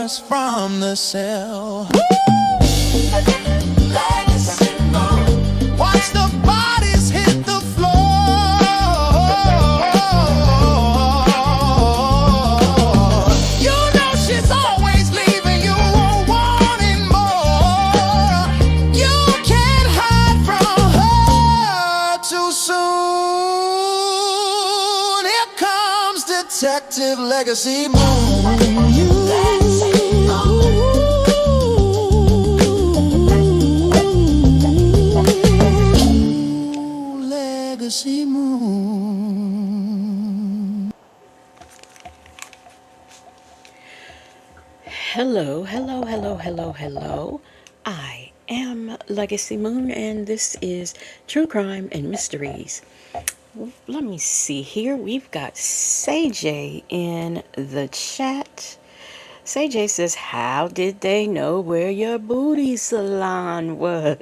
us from the cell. Watch the bodies hit the floor. You know she's always leaving you wanting more. You can't hide from her too soon. Here comes Detective Legacy Moon. Legacy Moon. Hello, hello, hello, hello, hello. I am Legacy Moon, and this is True Crime and Mysteries. Let me see here. We've got CJ in the chat. CJ says, how did they know where your booty salon was?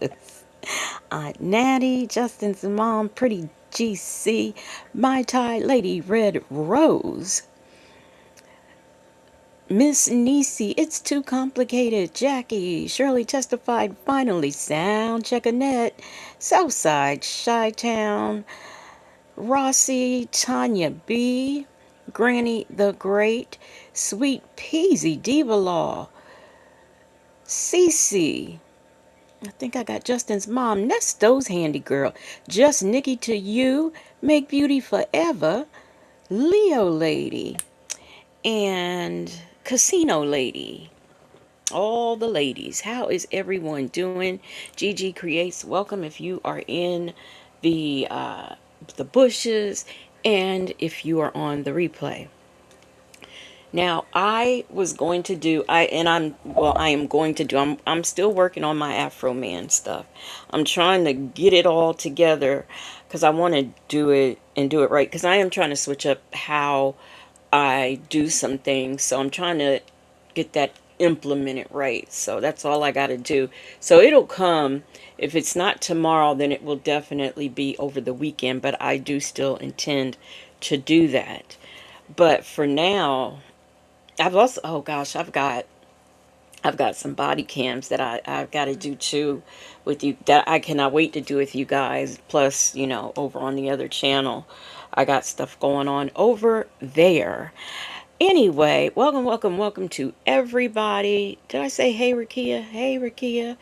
Aunt Natty, Justin's mom, Pretty GC, My Tai Lady Red Rose, Miss Niecy, it's too complicated. Jackie, Shirley testified finally. Sound check Annette, Southside, Chi-Town, Rossi, Tanya B, Granny the Great, Sweet Peasy, Diva Law, Cece. I think I got Justin's mom, Nesto's handy girl, Just Nikki to you, Make Beauty Forever, Leo Lady, and Casino Lady. All the ladies. How is everyone doing? Gigi Creates, welcome if you are in the bushes and if you are on the replay. Now, I was going to do, I'm still working on my Afro Man stuff. I'm trying to get it all together because I want to do it and do it right. Because I am trying to switch up how I do some things. So I'm trying to get that implemented right. So that's all I got to do. So it'll come. If it's not tomorrow, then it will definitely be over the weekend. But I do still intend to do that. But for now, I've also, oh gosh, I've got some body cams that I've got to do too with you that I cannot wait to do with you guys. Plus, you know, over on the other channel, I got stuff going on over there. Anyway, welcome to everybody. Did I say hey, Rakia? Hey, Rakia.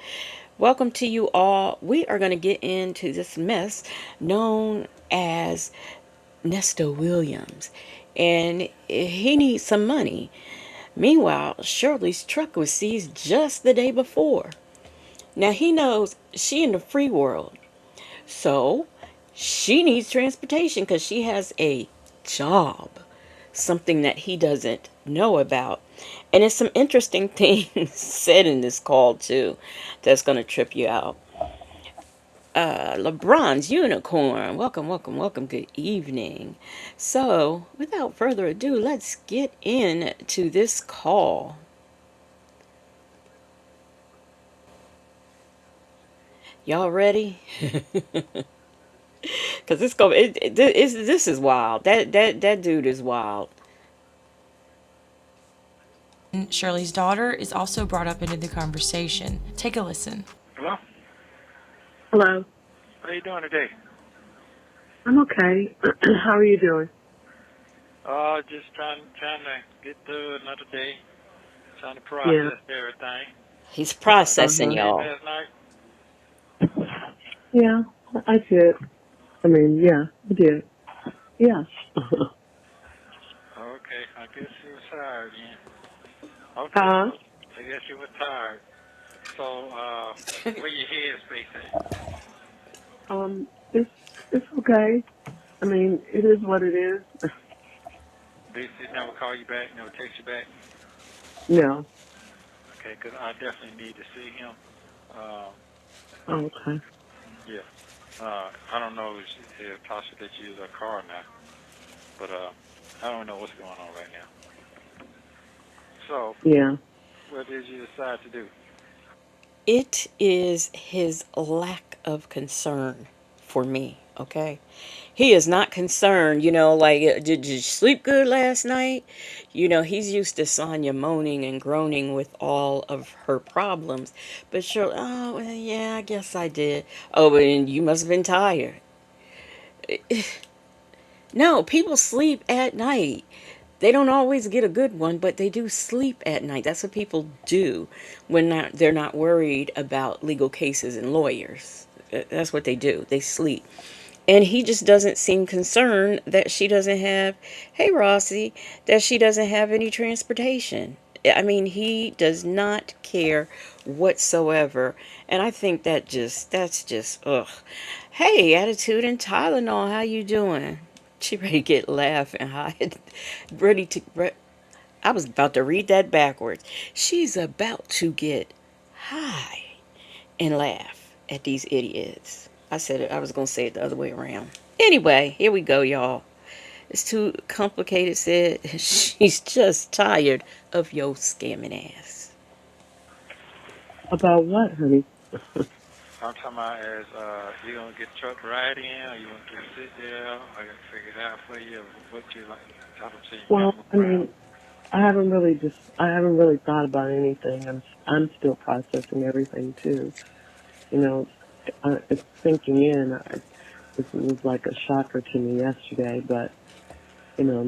Welcome to you all. We are going to get into this mess known as Ernest Williams. And he needs some money. Meanwhile, Shirley's truck was seized just the day before. Now he knows she in the free world. So she needs transportation because she has a job. Something that he doesn't know about. And there's some interesting things said in this call too that's going to trip you out. LeBron's Unicorn. Welcome. Good evening. So, without further ado, let's get into this call. Y'all ready? Because this is wild. That dude is wild. Shirley's daughter is also brought up into the conversation. Take a listen. Hello? Hello. How are you doing today? I'm okay. How are you doing? Just trying to get through another day. Trying to process everything. He's processing, Did y'all. last night? Yeah, I did. I mean, yeah, I did. Yeah. Okay, I guess you were tired again. Okay, Huh? I guess you were tired. So, where your head space at? It's okay. I mean, it is what it is. They never call you back, never text you back? No. Okay, because I definitely need to see him. Okay. Yeah. I don't know if Tasha let you use her car or not, but I don't know what's going on right now. So, yeah. What did you decide to do? It is his lack of concern for me. Okay. He is not concerned, like, did you sleep good last night? He's used to Sonya moaning and groaning with all of her problems. But sure, oh, well, yeah, I guess I did. Oh, but then you must have been tired. No, people sleep at night. They don't always get a good one, but they do sleep at night. That's what people do when they're not worried about legal cases and lawyers. That's what they do. They sleep. And he just doesn't seem concerned that she doesn't have, hey Rossi, that she doesn't have any transportation. I mean, he does not care whatsoever. And I think that's just, ugh. Hey, Attitude and Tylenol, how you doing? She ready to get laughing high. ready to, I was about to read that backwards. She's about to get high and laugh at these idiots. I said it, I was going to say it the other way around. Anyway, here we go, y'all. It's too complicated, said. She's just tired of your scamming ass. About what, honey? I'm talking about is you gonna get the truck right in, or you want to sit there? I got to figure it out for you. What you like? I don't see you Well, move I around. mean, I haven't really thought about anything. I'm still processing everything too. You know, it's sinking in. It was like a shocker to me yesterday, but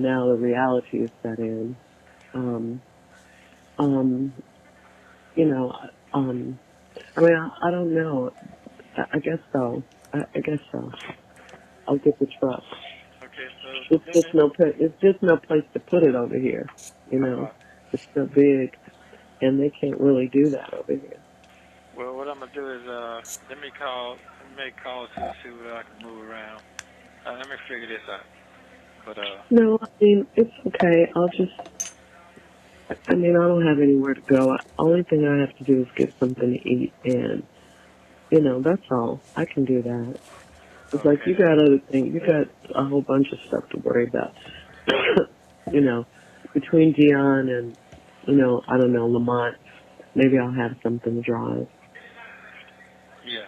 now the reality is set in. Um, um, you know, um, I mean, I don't know. I guess so. I guess so. I'll get the truck. Okay, so It's let just me. no place to put it over here. Uh, It's so big, and they can't really do that over here. well, what I'm gonna do is let me make calls to see what I can move around. Let me figure this out. But No, I mean it's okay. I mean, I don't have anywhere to go. Only thing I have to do is get something to eat, and that's all. I can do that. It's like okay, you got other things. You got a whole bunch of stuff to worry about. you know, between Dion and I don't know, Lamont. Maybe I'll have something to drive. yeah.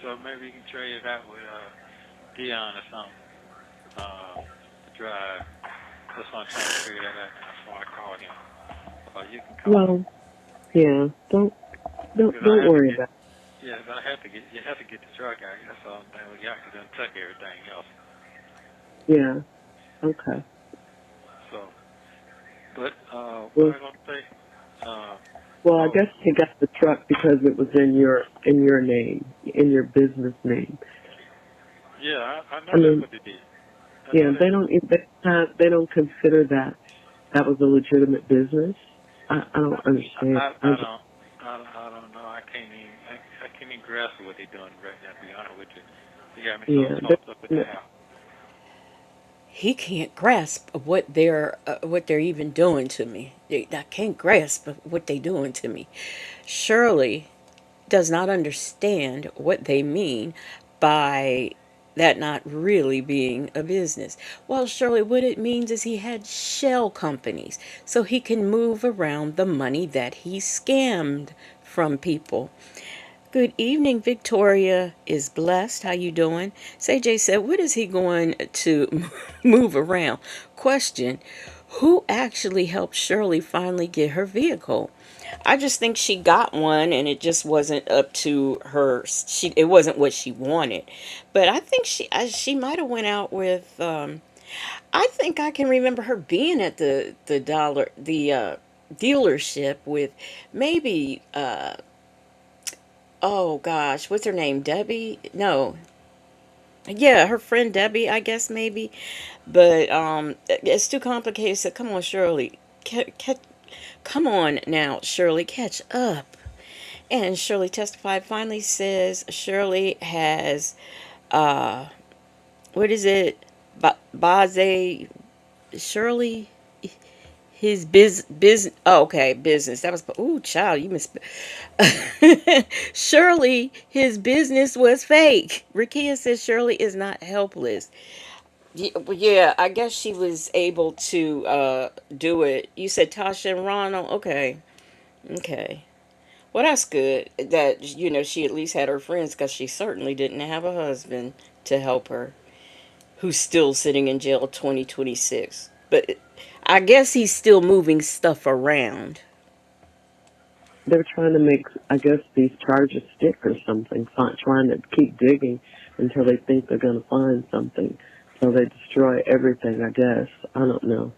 So maybe you can trade it out with Dion or something. Drive. That's why I'm trying to figure that out. That's why I called him. You can call him. Well, yeah. Don't don't Because I don't have to worry get. about Yeah, but you have to get the truck out. That's all thing we got to done tuck everything else. it. Yeah. Okay. So, but what Well, I gonna say? Uh, I oh, guess you got the truck because it was in your name, in your business name. yeah, I I know that's mean, what they did. I yeah, know that. they don't consider that was a legitimate business. I don't understand. I just I don't know. I can't even grasp what they're doing right now. To be honest with you, you got me so yeah. tossed up at the house. He can't grasp what they're even doing to me. I can't grasp what they're doing to me. Shirley does not understand what they mean by that not really being a business. Well, Shirley, what it means is he had shell companies so he can move around the money that he scammed from people. Good evening, Victoria is blessed. How you doing? Say Jay said, what is he going to move around? Question, who actually helped Shirley finally get her vehicle? I just think she got one and it just wasn't up to her. It wasn't what she wanted. But I think she might have went out with I think I can remember her being at the dealership with maybe oh gosh, what's her name? Debbie? No. Yeah, her friend Debbie, I guess maybe. But it's too complicated. So come on, Shirley. Come on now, Shirley, catch up. And Shirley testified finally says Shirley has what is it? Baze Shirley his okay, business. That was ooh, child, you miss Surely his business was fake. Rakia says Shirley is not helpless. Yeah, I guess she was able to do it. You said Tasha and Ronald. Okay, okay. Well, that's good that she at least had her friends because she certainly didn't have a husband. to help her, who's still sitting in jail 2026. But I guess he's still moving stuff around. They're trying to make, I guess, these charges stick or something. Trying to keep digging until they think they're going to find something. So they destroy everything, I guess. I don't know.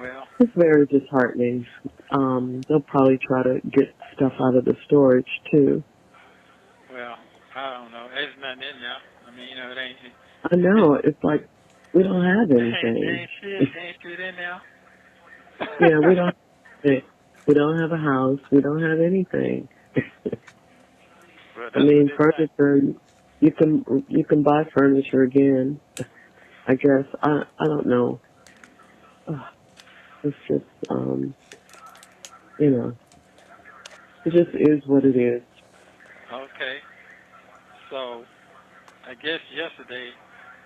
Well, It's very disheartening. They'll probably try to get stuff out of the storage, too. well, I don't know. There's nothing in there. I mean, it ain't. I know. It's like we don't have anything. Ain't shit in there. Yeah, we don't. We don't have a house. We don't have anything. Well, I mean, furniture. You can buy furniture again. I guess. I don't know. It's just it just is what it is. Okay. So, I guess yesterday,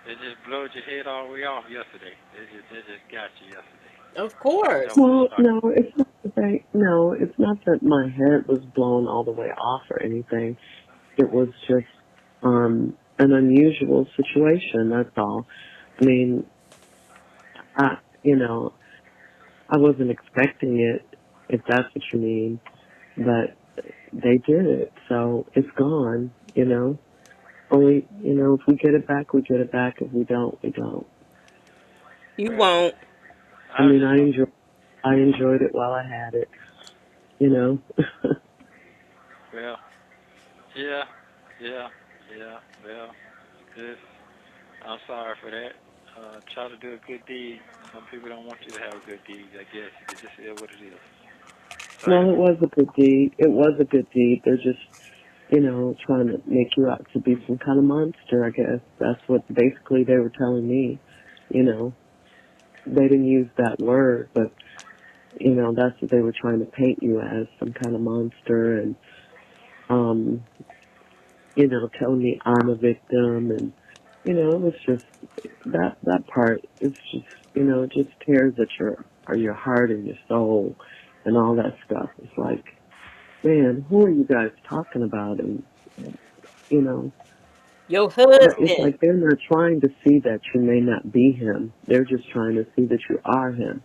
it just blowed your head all the way off yesterday. It just got you yesterday. Of course. Well, no, it's not it's not that my head was blown all the way off or anything. It was just an unusual situation, that's all. I mean, I wasn't expecting it, if that's what you mean, but they did it, so it's gone, Only, if we get it back, we get it back. If we don't, we don't. You won't. I mean, I enjoyed it while I had it, Well, yeah. Well, just, I'm sorry for that. Try to do a good deed. Some people don't want you to have a good deed, I guess. It just is what it is. So, Well, it was a good deed. It was a good deed. They're just, trying to make you out to be some kind of monster, I guess. That's what basically they were telling me, They didn't use that word, but, that's what they were trying to paint you as, some kind of monster, and, telling me I'm a victim, and, it was just, that part is just, it just tears at your heart and your soul and all that stuff. It's like, man, who are you guys talking about? And, Your it's husband. like they're not trying to see that you may not be him. They're just trying to see that you are him,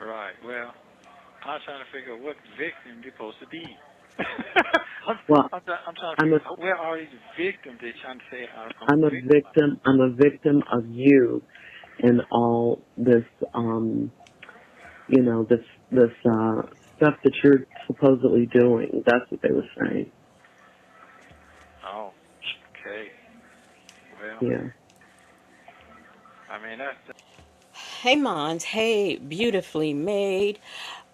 right. Well, I'm trying to figure out what victim you're supposed to be. Well, I'm trying to figure out where are these victims they're trying to say I'm a victim. I'm a victim of you and all this, this stuff that you're supposedly doing. That's what they were saying. Oh, okay. Well, Yeah. I mean, that's Hey, Mons. Hey, beautifully made.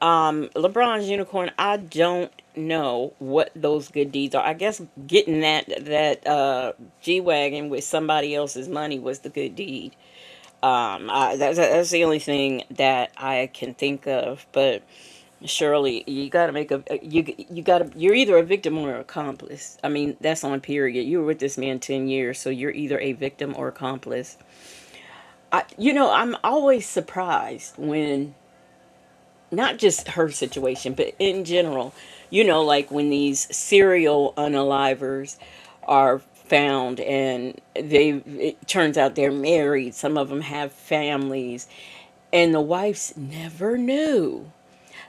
LeBron's unicorn. I don't know what those good deeds are. I guess getting that G wagon with somebody else's money was the good deed. That's the only thing that I can think of. But Shirley, you got to make you got to you're either a victim or an accomplice. I mean, that's on period. You were with this man 10 years, so you're either a victim or accomplice. I'm always surprised when, not just her situation, but in general, like when these serial unalivers are found and it turns out they're married, some of them have families, and the wives never knew.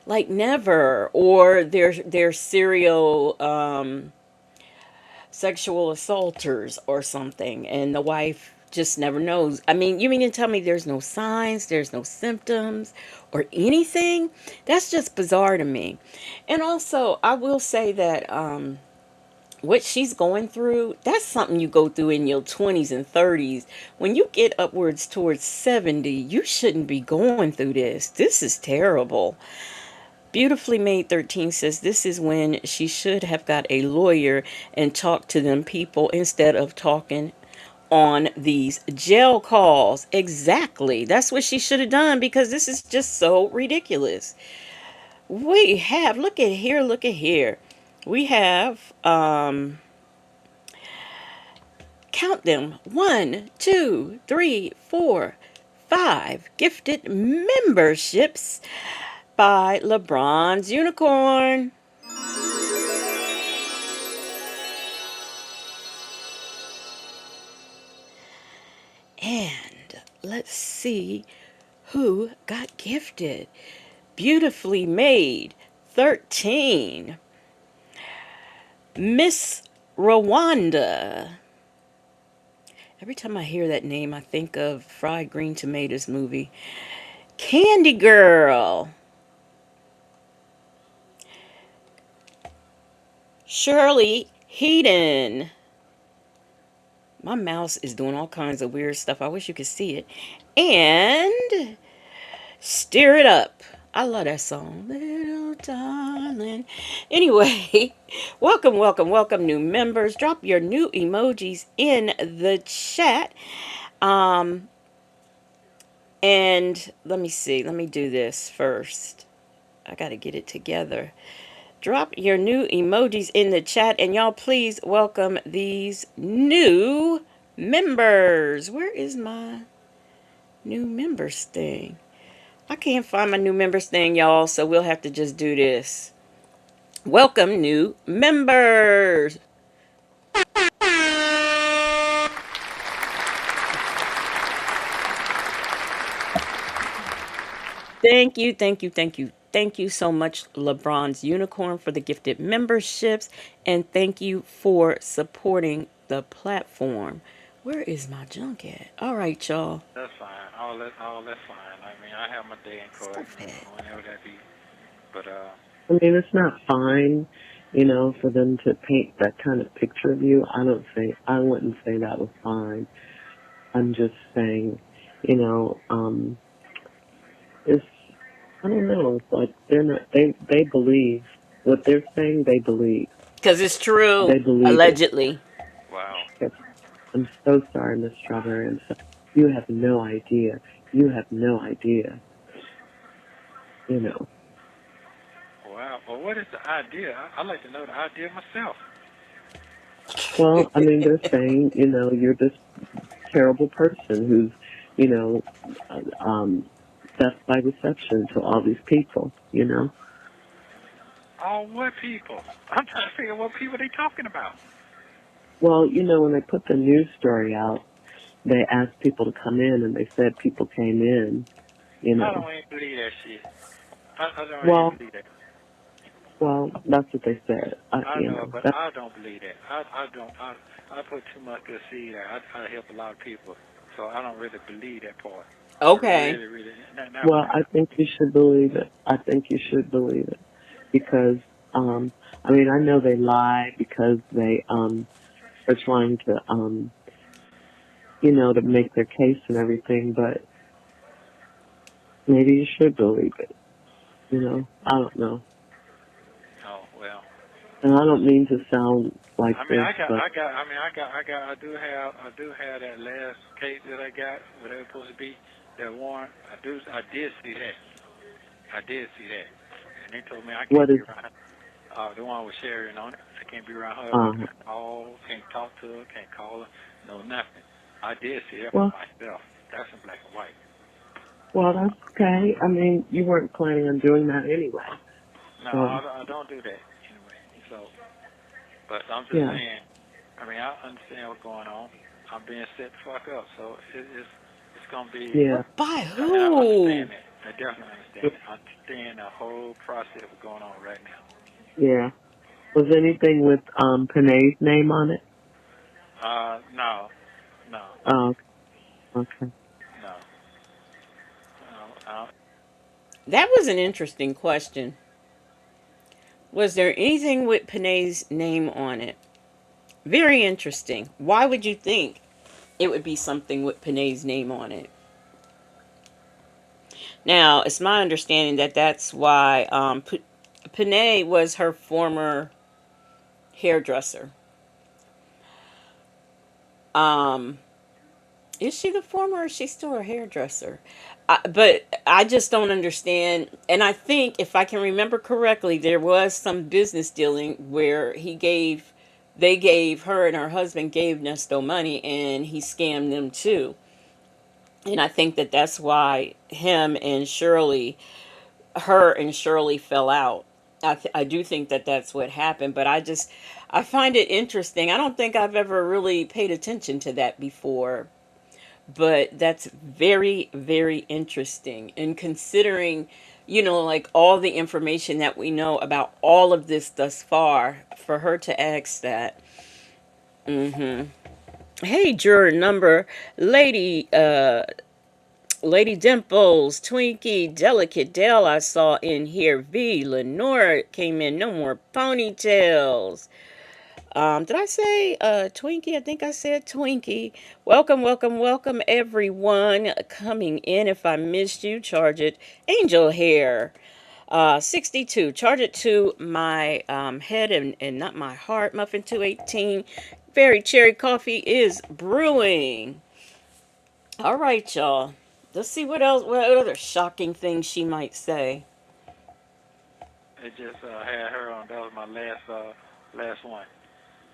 Like never, or they're serial sexual assaulters or something, and the wife just never knows. I mean, you mean to tell me there's no signs, there's no symptoms or anything? That's just bizarre to me. And also, I will say that what she's going through, that's something you go through in your 20s and 30s. When you get upwards towards 70, you shouldn't be going through this. This is terrible. Beautifully Made 13 says this is when she should have got a lawyer and talked to them people instead of talking on these jail calls. Exactly. That's what she should have done, because this is just so ridiculous. We have, look at here. We have, count them, 1, 2, 3, 4, 5 gifted memberships by LeBron's Unicorn. let's see who got gifted. Beautifully made. 13. Miss Rwanda. Every time I hear that name, I think of Fried Green Tomatoes movie. Candy Girl. Shirley Heaton. My mouse is doing all kinds of weird stuff. I wish you could see it. And Stir It Up. I love that song. Little darling. Anyway, welcome, welcome, welcome, new members. Drop your new emojis in the chat. And let me see. Let me do this first. I got to get it together. Drop your new emojis in the chat, and y'all please welcome these new members. Where is my new members thing? I can't find my new members thing, y'all, so we'll have to just do this. Welcome, new members. Thank you, thank you, thank you. Thank you so much, LeBron's Unicorn, for the gifted memberships. And thank you for supporting the platform. Where is my junk at? All right, y'all. That's fine. That's fine. I mean, I have my day in court, Stop it. whenever that be. But I mean, it's not fine, you know, for them to paint that kind of picture of you. I wouldn't say that was fine. I'm just saying, you know, it's, I don't know, it's like they believe what they're saying, they believe. Because it's true, They believe it. allegedly. wow. Yes. I'm so sorry, Miss Strawberry. You have no idea. You have no idea. You know. Wow. Well, what is the idea? I'd like to know the idea myself. Well, I mean, they're saying, you know, you're this terrible person who's, you know, theft by deception to all these people, you know. All what people? I'm trying to figure out what people they talking about. Well, you know, when they put the news story out, they asked people to come in, and they said people came in, you I know. don't even believe that shit. I don't Well, even believe that. well, that's what they said. I You know, know, but I don't believe that. I don't. I put too much good seed there. I help a lot of people, so I don't really believe that part. Okay. Really, not well, really. I think you should believe it. I think you should believe it because, I mean, I know they lie because they are trying to, you know, to make their case and everything, but maybe you should believe it. You know, I don't know. Oh well. And I don't mean to sound like I mean, this, but I do have that last case that I got, where they were supposed to be, that warrant. I did see that. I did see that. And they told me I can't what be is, around the one with Sharon on it. I can't be around her. Can't talk to her, can't call her, no nothing. I did see that for well, myself. That's in black and white. well, that's okay. I mean, you weren't planning on doing that anyway. No, So, I don't do that anyway. So, but I'm just yeah, saying, I mean, I understand what's going on. I'm being set the fuck up. So it's going to be, yeah, By I mean, I who? understand that. I definitely understand it. I understand the whole process of going on right now. yeah. Was anything with Panay's name on it? No, no, Oh, okay. no, no. That was an interesting question. Was there anything with Panay's name on it? Very interesting. Why would you think it would be something with Panay's name on it? Now, it's my understanding that that's why Panay was her former hairdresser. Um, is she the former or is she still a hairdresser? But I just don't understand. And I think, if I can remember correctly, there was some business dealing where they gave her and her husband gave Nesto money and he scammed them too. And I think that that's why her and Shirley fell out. I do think that that's what happened, but I find it interesting. I don't think I've ever really paid attention to that before. But that's very, very interesting. And considering, like all the information that we know about all of this thus far, for her to ask that. Hey, juror number, Lady Dimples, Twinkie, Delicate Dale, I saw in here. V, Lenora came in. No more ponytails. Did I say Twinkie? I think I said Twinkie. Welcome, welcome, welcome, everyone coming in. If I missed you, charge it. Angel Hair. 62. Charge it to my head and not my heart. Muffin 218. Very cherry coffee is brewing. All right, y'all. Let's see what else. What other shocking things she might say. They just had her on. That was my last one.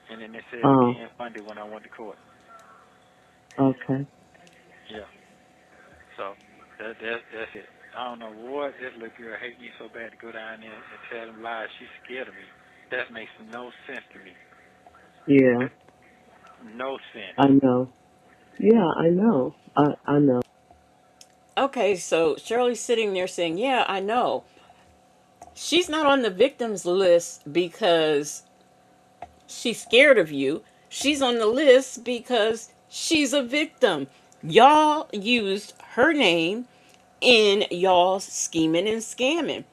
And then they said it Oh, again Monday when I went to court. okay. Yeah. So that's it. I don't know what this little girl hate me so bad to go down there and tell them lies. She's scared of me. That makes no sense to me. Yeah, No sense. I know. Yeah, I know. I know. Okay, so Shirley's sitting there saying, "Yeah, I know." She's not on the victims list because she's scared of you. She's on the list because she's a victim. Y'all used her name in y'all's scheming and scamming.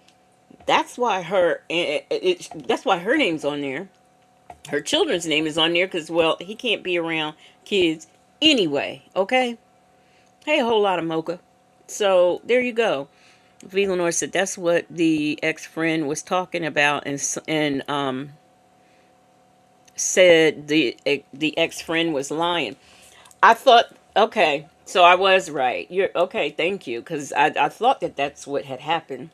That's why her name's on there. Her children's name is on there because, well, he can't be around kids anyway. Okay. Hey, a whole lot of mocha. So there you go. V. Lenore said that's what the ex-friend was talking about, and said the ex-friend was lying. I thought, okay, so I was right. You're okay. Thank you, because I thought that that's what had happened.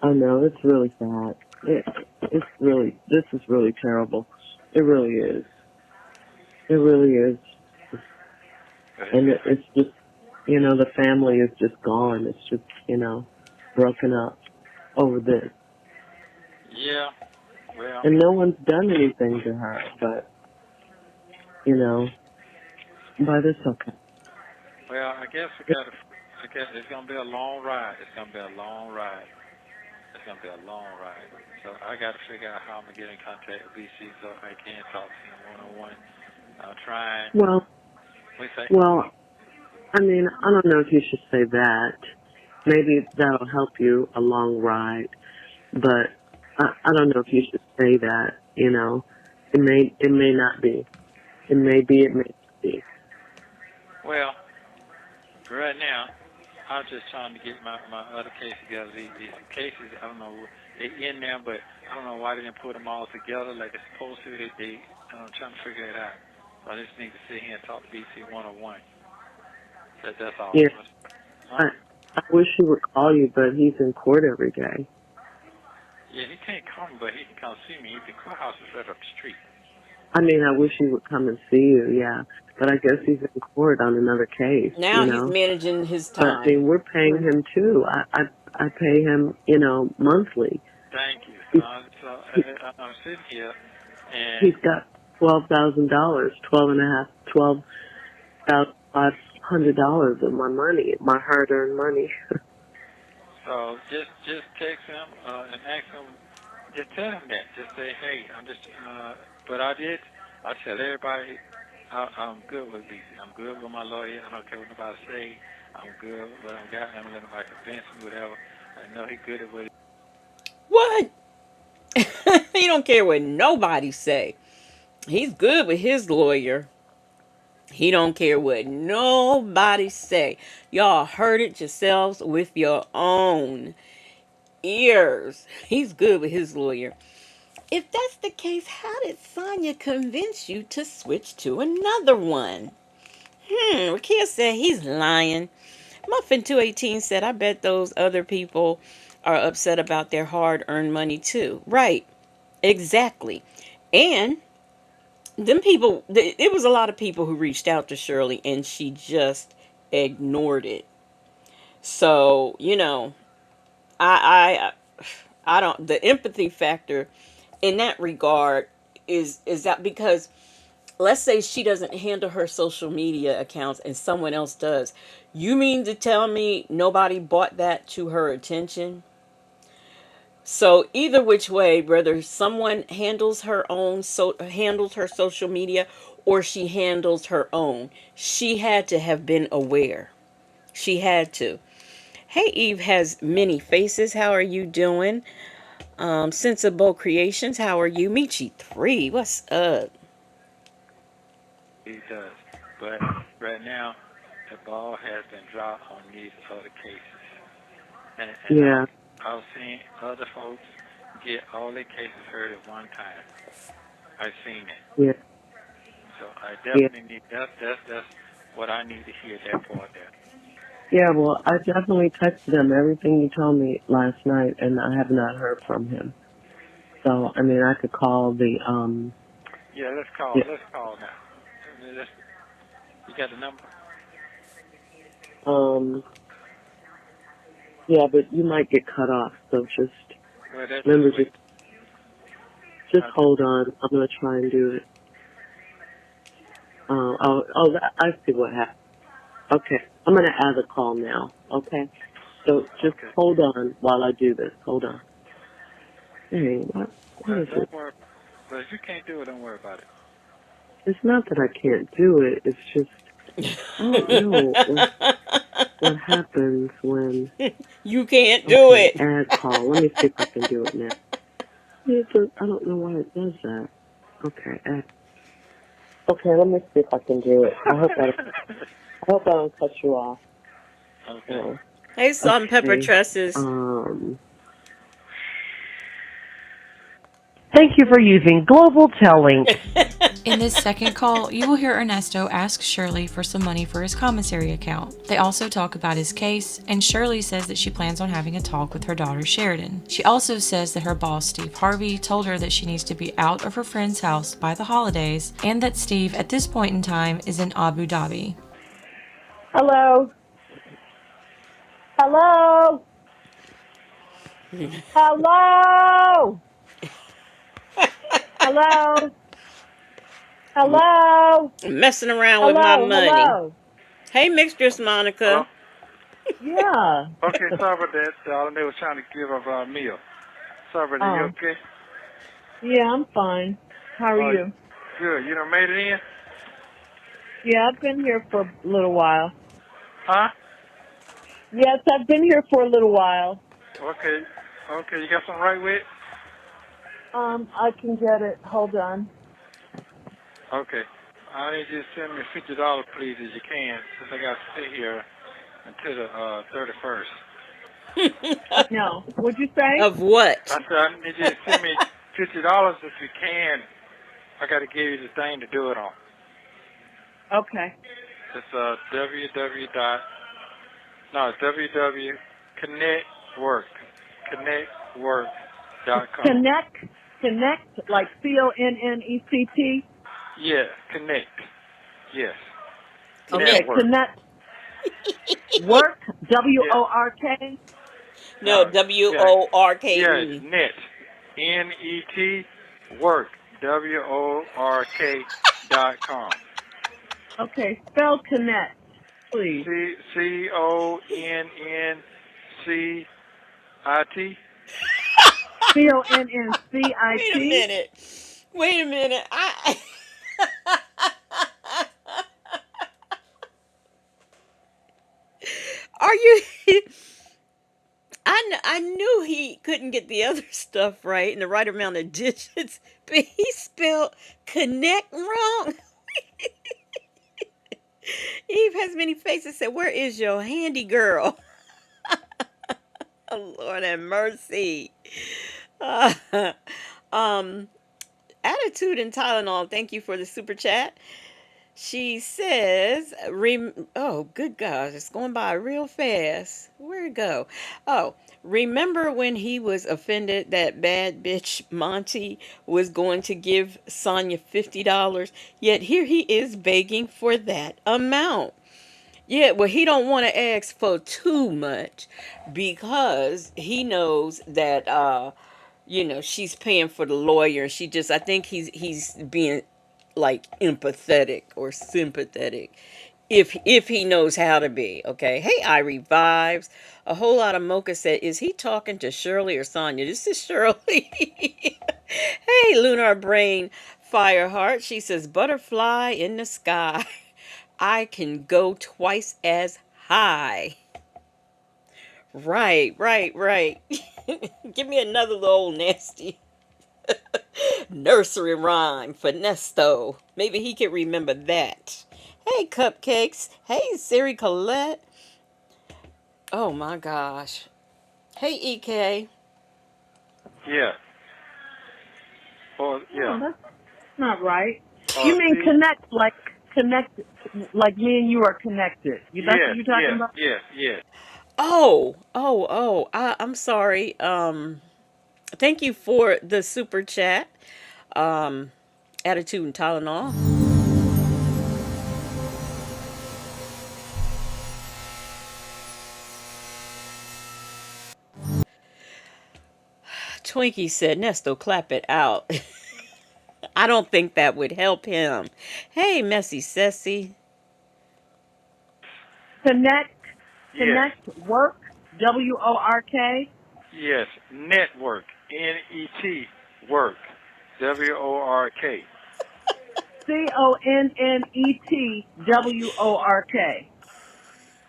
I know. It's really sad. It's really, this is really terrible. It really is. It really is. And it's just, the family is just gone. It's just, broken up over this. Yeah. Well, And no one's done anything to her, but, but it's okay. well, I guess it's gonna be a long ride. It's gonna be a long ride. It's gonna be a long ride. So I got to figure out how I'm gonna get in contact with BC so I can talk to him one on one. I'm trying. Well, We say. well, I mean, I don't know if you should say that. Maybe that'll help you a long ride, but I don't know if you should say that. It may not be. It may be. It may not be. Well, right now, I'm just trying to get my other case together. These cases, I don't know, they in there, but I don't know why they didn't put them all together like they're supposed to. I'm trying to figure it out. So I just need to sit here and talk to BC 101. That's all. Yeah. Huh? I wish he would call you, but he's in court every day. Yeah, he can't come, but he can come see me. The courthouse is right up the street. I mean, I wish he would come and see you, yeah. But I guess he's in court on another case, Now he's managing his But I time. mean, we're paying him too. I pay him, monthly. Thank you. He, I'm sitting here, and he's got $12,000, $12,500 of my money, my hard-earned money. so just text him and ask him. Just tell him that. Just say, hey, I'm just. But I tell everybody, I'm good with BC. I'm good with my lawyer. I don't care what nobody say. I'm good with what I got. I'm letting nobody convince me, whatever. I know he's good at what. What? He don't care what nobody say. He's good with his lawyer. He don't care what nobody say. Y'all heard it yourselves with your own ears. He's good with his lawyer. If that's the case, how did Sonya convince you to switch to another one? Rakia said he's lying. Muffin 218 said, I bet those other people are upset about their hard-earned money too. Right. Exactly. And them people, it was a lot of people who reached out to Shirley and she just ignored it. So, I don't, the empathy factor in that regard is that because let's say she doesn't handle her social media accounts and someone else does. You mean to tell me nobody brought that to her attention? So either which way, whether someone handles her social media or she handles her own, she had to have been aware. She had to. Hey, Eve has many faces. How are you doing? Sensible Creations. How are you? Michi3. What's up? He does. But right now, the ball has been dropped on these other cases. And Yeah. I've seen other folks get all their cases heard at one time. I've seen it. Yeah. So I Yeah. definitely need that's what I need to hear, that part there. Yeah, well, I definitely texted him everything you told me last night, and I have not heard from him. So, I mean, I could call the, Yeah, let's call yeah, now. You got the number? yeah, but you might get cut off, so just, Well, that's remember, just wait. just hold on. I'm going to try and do it. I see what happened. Okay, I'm going to add a call now, okay? So just hold on while I do this. Hold on. Hey, what is it? Don't worry. But if you can't do it, don't worry about it. It's not that I can't do it. It's just, I don't know what happens when... You can't do it. Add call. Let me see if I can do it now. I don't know why it does that. Okay, add. Okay, let me see if I can do it. I hope I don't cut you off. Okay. Hey, Salt and Pepper Tresses. Thank you for using Global Telling. In this second call, you will hear Ernesto ask Shirley for some money for his commissary account. They also talk about his case, and Shirley says that she plans on having a talk with her daughter Sheridan. She also says that her boss, Steve Harvey, told her that she needs to be out of her friend's house by the holidays, and that Steve, at this point in time, is in Abu Dhabi. Hello? Hello? Hello? Hello? Hello? Messing around with my money. Hello? Hey, Mistress Monica. Yeah. Okay, sorry about that. They was trying to give up our meal. Sorry about that. You okay? Yeah, I'm fine. How are you? Good. You done made it in? Yeah, I've been here for a little while. Huh? Yes, I've been here for a little while. Okay. Okay, you got something right with? I can get it. Hold on. Okay. I need you to send me $50, please, as you can, since I got to stay here until the 31st. No. What'd you say? Of what? I said I need you to send me $50 if you can. I got to give you the thing to do it on. Okay. It's www.connectwork.com. Connect, like CONNECT? Yeah, connect. Yes. Okay, Network. connect. Work, WORK? No, WORKE. Yes, net. NET, work. WORK.com. Okay, spell connect, please. CONNCIT. CONNCIT? Wait a minute. Are you... I knew he couldn't get the other stuff right and the right amount of digits, but he spelled connect wrong. Eve has many faces. Said, "Where is your handy girl?" Oh, Lord have mercy. Uh, Attitude and Tylenol. Thank you for the super chat. She says, oh, good gosh, it's going by real fast. Where'd it go? Oh, remember when he was offended that bad bitch Monty was going to give Sonya $50? Yet here he is begging for that amount. Yeah, well, he don't want to ask for too much because he knows that, she's paying for the lawyer. I think he's being like empathetic or sympathetic if he knows how to be. Okay. Hey, Irie Vibes. A whole lot of Mocha said, is he talking to Shirley or Sonya? This is Shirley. Hey, Lunar Brain Fireheart. She says, butterfly in the sky. I can go twice as high. Right, right, right. Give me another little nasty nursery rhyme for Nesto. Maybe he can remember that. Hey, Cupcakes. Hey, Siri Colette. Oh my gosh. Hey, EK. Yeah. Or No, yeah. that's not right. Or You mean see. connect, like me and you are connected. That's what Yes, you're talking yes, about? yes, yes. Oh. I'm sorry. Thank you for the super chat. Attitude and Tylenol. Twinkie said, Nesto, clap it out. I don't think that would help him. Hey, Messy Sessy. Connect, Yes, work, WORK. yes. Network. NET. Work. WORK. CONNETWORK.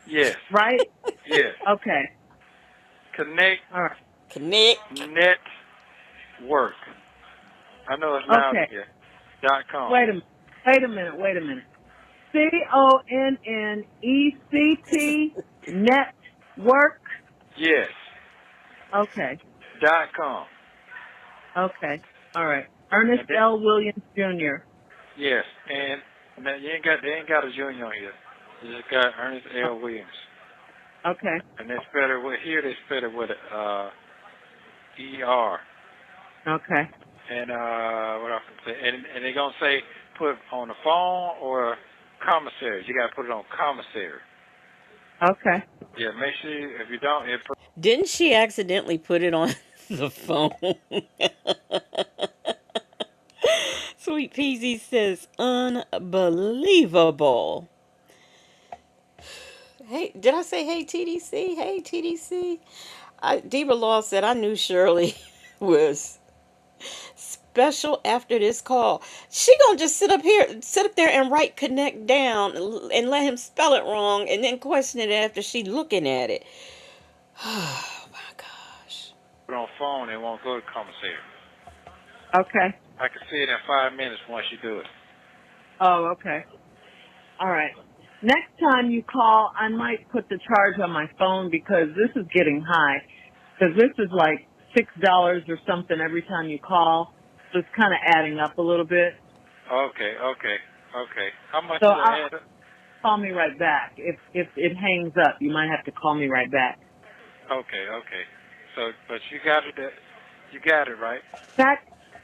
Yes, Right? yes. Okay. Connect. All right. Connect. Network. I know it's loud in Okay. here. .com. Wait a minute. CONNECT network. Yes. Okay. .com. Okay. All right. Ernest And that, L. Williams Jr. yes. And now they ain't got a junior on here. They just got Ernest L. Williams. Okay. And they spell it with here. They spell it with ER. Okay. And what else can I say? And they're gonna say put on the phone or commissary. You gotta put it on commissary. Okay. Yeah, make sure if you don't, Didn't she accidentally put it on the phone? Sweet Peasy says, unbelievable. Hey, did I say hey TDC? Hey TDC. Diva Law said I knew Shirley was special after this call. She gonna just sit up there and write connect down and let him spell it wrong and then question it after she looking at it. Oh my gosh. put it on phone. It won't go to commissary. Okay. I can see it in 5 minutes once you do it. Oh, okay. All right. Next time you call, I might put the charge on my phone because this is getting high. Because this is like $6 or something every time you call. So it's kind of adding up a little bit. Okay. How much So does it add up? call me right back. If it hangs up, you might have to call me right back. Okay. So, but you got it. You got it right.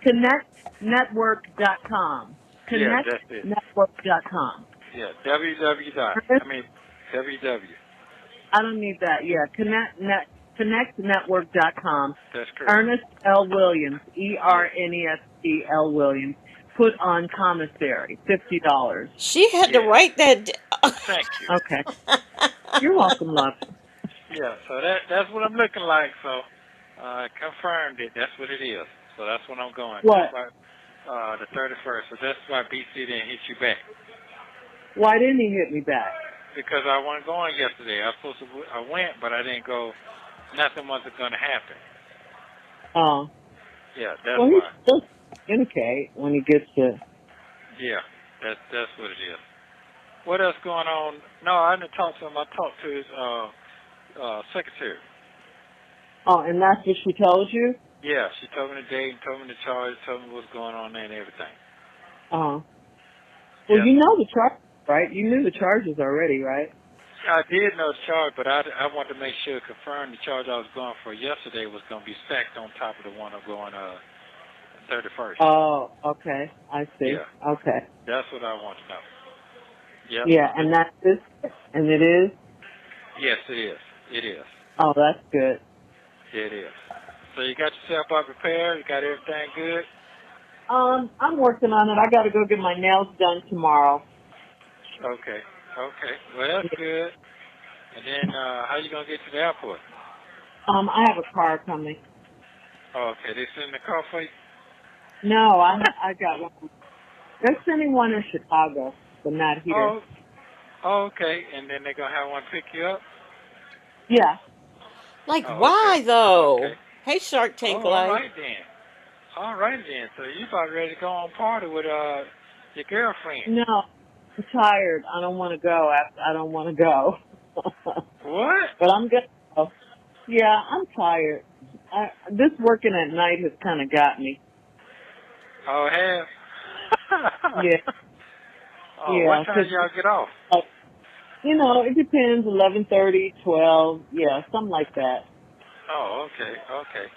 ConnectNetwork.com. Yeah, that's it. ConnectNetwork.com. Yeah, www dot. Ernest? I mean, www. I don't need that. Yeah, ConnectNetwork.com. That's correct. Ernest L. Williams, Yeah. ERNEST L. Williams. Put on commissary, $50. She had to Yeah. write that. Thank you. Okay. You're welcome, love. Yeah, so that's what I'm looking like. So confirmed it. That's what it is. So that's what I'm going. What? That's why the 31st. So that's why BC didn't hit you back Why didn't he hit me back? because I wasn't going yesterday. I went, but I didn't go. Nothing wasn't going to happen. Oh. Yeah, that's Well, he why. still communicate when he gets to. Yeah, that's what it is. What else going on? No, I didn't talk to him. I talked to his secretary. Oh, and that's what she told you? Yeah, she told me the date, and told me the charge, told me what's going on there and everything. Oh. Well, Yeah. you know the charges, right? You knew the charges already, right? I did know the charge, but I wanted to make sure, confirm the charge I was going for yesterday was going to be stacked on top of the one I'm going 31st. Oh, okay. I see. Yeah, Okay. that's what I want to know. Yep. Yeah, and that is, and it is? Yes, it is. It is. Oh, that's good. It is. So you got yourself up prepared? You got everything good? I'm working on it. I got to go get my nails done tomorrow. Okay. Okay. Well, that's good. And then, how you gonna get to the airport? I have a car coming. Oh, okay. They send the car for you? No, I got one. They're sending one in Chicago, but not here. Oh, oh, okay. And then they're gonna have one pick you up? Yeah. Like, Oh, okay. why though? Okay. Hey, Shark Tank Oh, all Life. right then. All right then. So you about ready to go on party with your girlfriend? No, I'm tired. I don't want to go. I don't want to go. What? But I'm gonna go. Yeah, I'm tired. This working at night has kind of got me. Oh, have? Yeah. Oh, Yeah. what time y'all get off? You know, it depends. 11:30, 12. Yeah, something like that. Oh, okay, okay.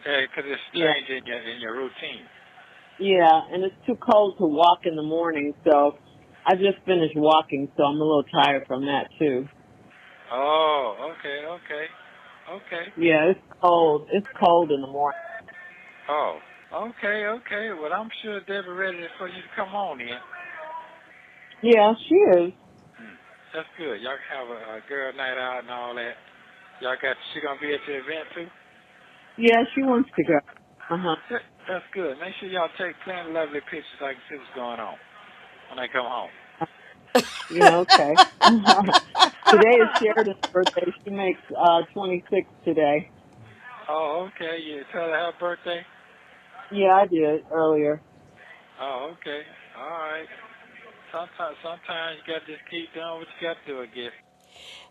Yeah, 'cause it's Yeah. strange in your routine. Yeah, and it's too cold to walk in the morning, so I just finished walking, so I'm a little tired from that too. Oh, okay, okay, okay. Yeah, it's cold. It's cold in the morning. Oh, okay, okay. Well, I'm sure Debbie ready for you to come on in. Yeah, she is. That's good. Y'all can have a girl night out and all that. She gonna be at the event too? Yeah, she wants to go. Uh-huh. That's good. Make sure y'all take plenty of lovely pictures so I can see what's going on when they come home. Yeah, okay. Today is Sheridan's birthday. She makes 26 today. Oh, okay. You tell her happy birthday? Yeah, I did earlier. Oh, okay. All right. Sometimes you gotta just keep doing what you got to do, I guess.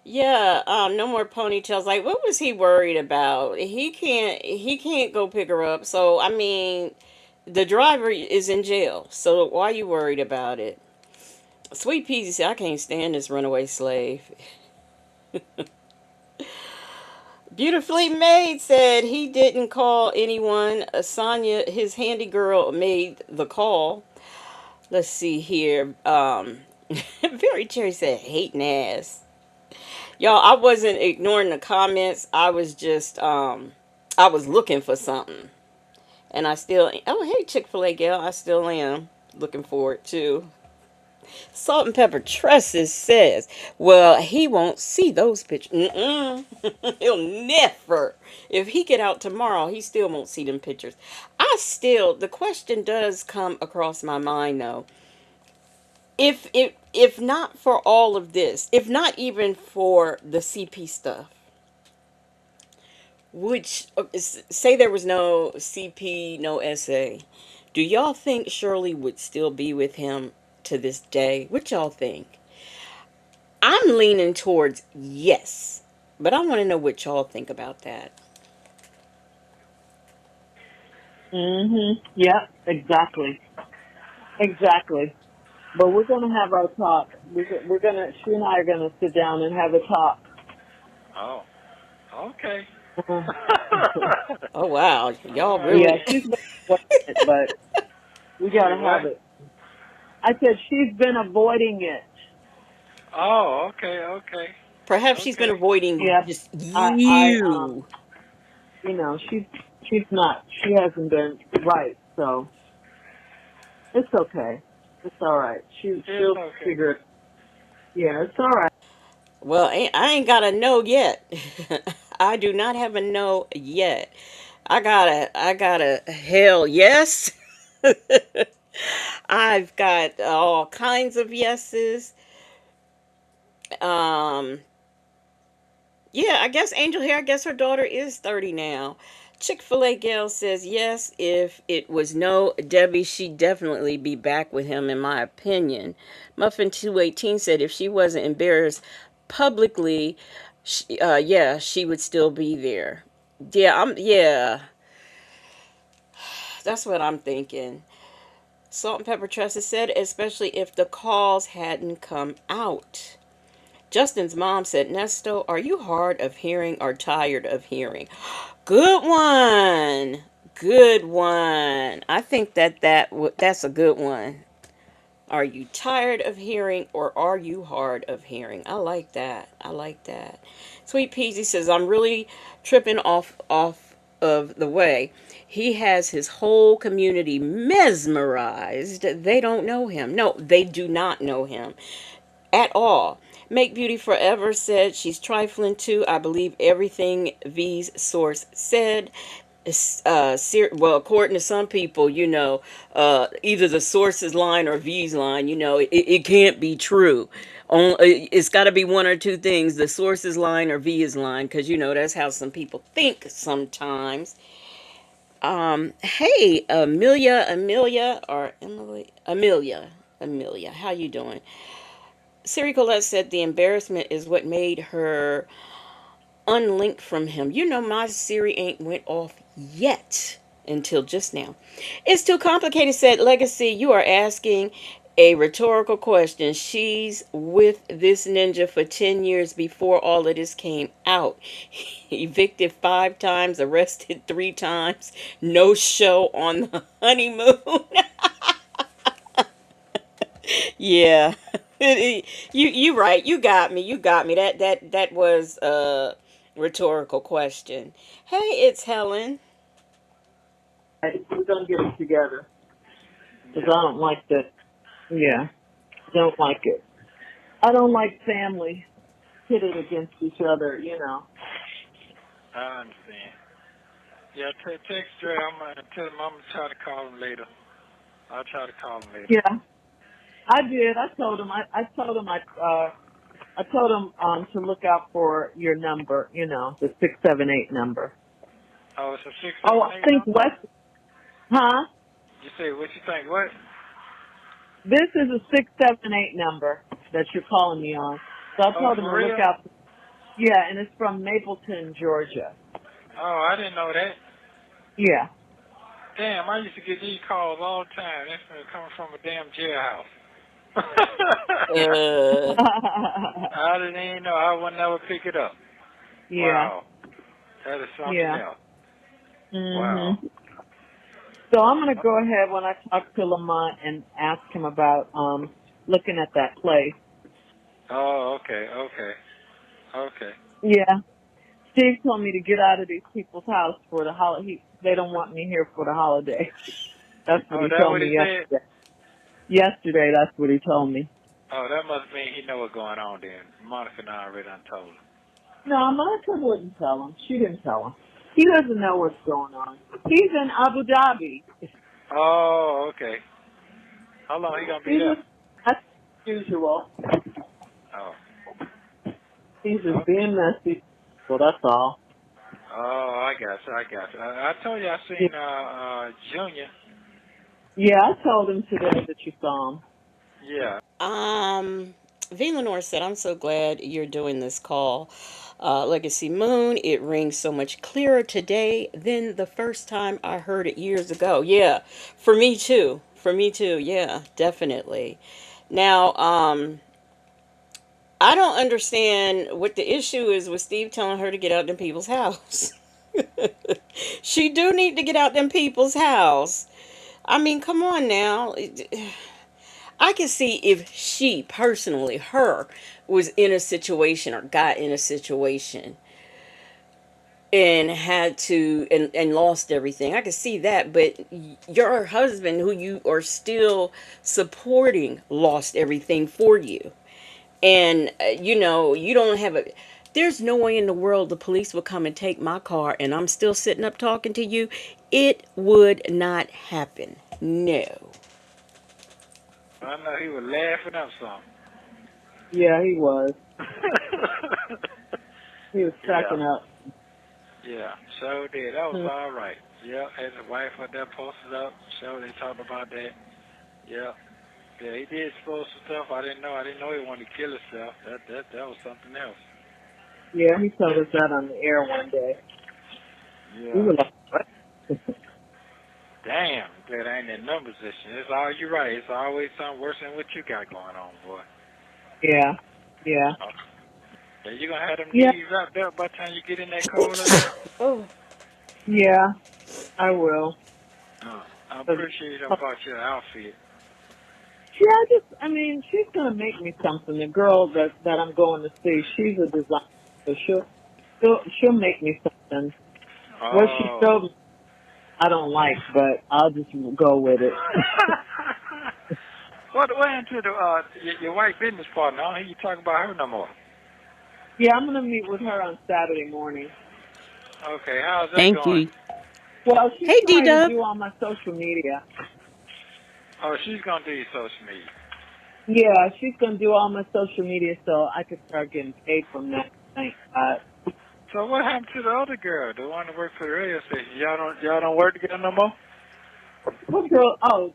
Yeah, no more ponytails. Like, what was he worried about? He can't go pick her up. So, I mean, the driver is in jail. So, why are you worried about it? Sweet Peasy said, I can't stand this runaway slave. Beautifully Made said he didn't call anyone. Sonya, his handy girl, made the call. Let's see here. Very Cherry said, hating ass. Y'all, I wasn't ignoring the comments. I was just, I was looking for something. And I still, oh, hey, Chick-fil-A gal, I still am looking for it too. Salt and Pepper Tresses says, well, he won't see those pictures. He'll never. If he get out tomorrow, he still won't see them pictures. The question does come across my mind though. If not for all of this, if not even for the CP stuff, which say there was no CP, no SA, do y'all think Shirley would still be with him to this day? What y'all think? I'm leaning towards yes, but I want to know what y'all think about that. Yep, exactly. Exactly. But we're going to have our talk. She and I are going to sit down and have a talk. Oh, okay. Uh, Oh wow, All y'all right. yeah, really? she's been avoiding it, but we got Say to have what? it. I said she's been avoiding it. Oh, okay, okay, Perhaps she's been okay. avoiding Yep. just I you. you know, she's not. She hasn't been right, so it's okay. It's all right. It's She'll okay. figure it. Yeah, it's all right. Well, I ain't got a no yet. I do not have a no yet. I got a hell yes. I've got all kinds of yeses. Um, yeah, I guess Angel here, I guess her daughter is 30 now. Chick-fil-A gal says yes. If it was no Debbie, she'd definitely be back with him, in my opinion. Muffin 218 said if she wasn't embarrassed publicly, yeah, she would still be there. Yeah, that's what I'm thinking. Salt and Pepper Tressa said, especially if the calls hadn't come out. Justin's mom said, Nesto, are you hard of hearing or tired of hearing? Good one. Good one. I think that's a good one. Are you tired of hearing or are you hard of hearing? I like that. I like that. Sweet Peasy says, I'm really tripping off of the way He has his whole community mesmerized. They don't know him. No, they do not know him at all. Make Beauty Forever said she's trifling too. I believe everything V's source said. Well, according to some people, either the source's line or V's line, it can't be true. It's got to be one or two things, the source's line or V's line, because, that's how some people think sometimes. Hey, Amelia, how you doing? Siri Colette said the embarrassment is what made her unlink from him. My Siri ain't went off yet until just now. It's too complicated, said Legacy. You are asking a rhetorical question. She's with this ninja for 10 years before all of this came out. Evicted 5 times, arrested 3 times, no show on the honeymoon. Yeah. You right. You got me. That was a rhetorical question. Hey, it's Helen. We're gonna get it together because I don't like that. Yeah, don't like it. I don't like family pitted against each other. I understand. Yeah, text Dre. I'm gonna tell him I'm gonna try to call him later. I'll try to call him later. Yeah, I did. I told him. I told him to look out for your number. The 678 number. Oh, it's a 678 Oh, I think number? West. Huh? You say what you think? What? This is a 678 number that you're calling me on. So I told him to look out. Yeah, and it's from Mapleton, Georgia. Oh, I didn't know that. Yeah. Damn, I used to get these calls all the time. That's coming from a damn jailhouse. I didn't even know. I would never pick it up. Yeah. Wow. That is something else. Wow. So I'm going to go ahead when I talk to Lamont and ask him about looking at that place. Oh, okay. Yeah. Steve told me to get out of these people's house for the holiday. They don't want me here for the holiday. That's what he told me yesterday. Yesterday, that's what he told me. Oh, that must mean he know what's going on then. Monica and I already done told him. No, Monica wouldn't tell him. She didn't tell him. He doesn't know what's going on. He's in Abu Dhabi. Oh, okay. How long he gonna be there? That's usual. Oh. He's just being messy. Well, that's all. Oh, I got you. I told you I seen Junior. Yeah, I told him today that you saw him. Yeah. V. Lenore said, I'm so glad you're doing this call. Legacy Moon, it rings so much clearer today than the first time I heard it years ago. Yeah, for me too. Yeah, definitely. Now, I don't understand what the issue is with Steve telling her to get out them people's house. She do need to get out them people's house. I mean, come on now. I can see if she personally, her, was in a situation or got in a situation and had to and lost everything. I could see that, but your husband, who you are still supporting, lost everything for you. And you don't have a there's no way in the world the police would come and take my car and I'm still sitting up talking to you. It would not happen. No. I know he was laughing up something. Yeah, he was. He was cracking up. Yeah, so did. That was all right. Yeah, had his wife up there posted up. So they talked about that. Yeah. Yeah, he did expose some stuff. I didn't know he wanted to kill himself. That was something else. Yeah, he told us that on the air one day. Yeah. We were like, what? Damn, glad I ain't in no position. You're right. It's always something worse than what you got going on, boy. Yeah. Yeah, you gonna have them knees wrapped up by the time you get in that cold. Oh. Yeah, I will. I'm pretty sure you done bought your outfit. Yeah, she's gonna make me something. The girl that I'm going to see, she's a designer, so she'll make me something. Oh. What she showed me, I don't like, but I'll just go with it. What happened to your white business partner? I don't hear you talk about her no more. Yeah, I'm gonna meet with her on Saturday morning. Okay, how's that Thank going? you. Well, she's Hey, trying to D-Dub. do all my social media. Oh, she's gonna do your social media. Yeah, she's gonna do all my social media so I can start getting paid from that. Thank God. So what happened to the other girl, the one that worked for the radio station? Y'all don't work together no more? What girl? Oh,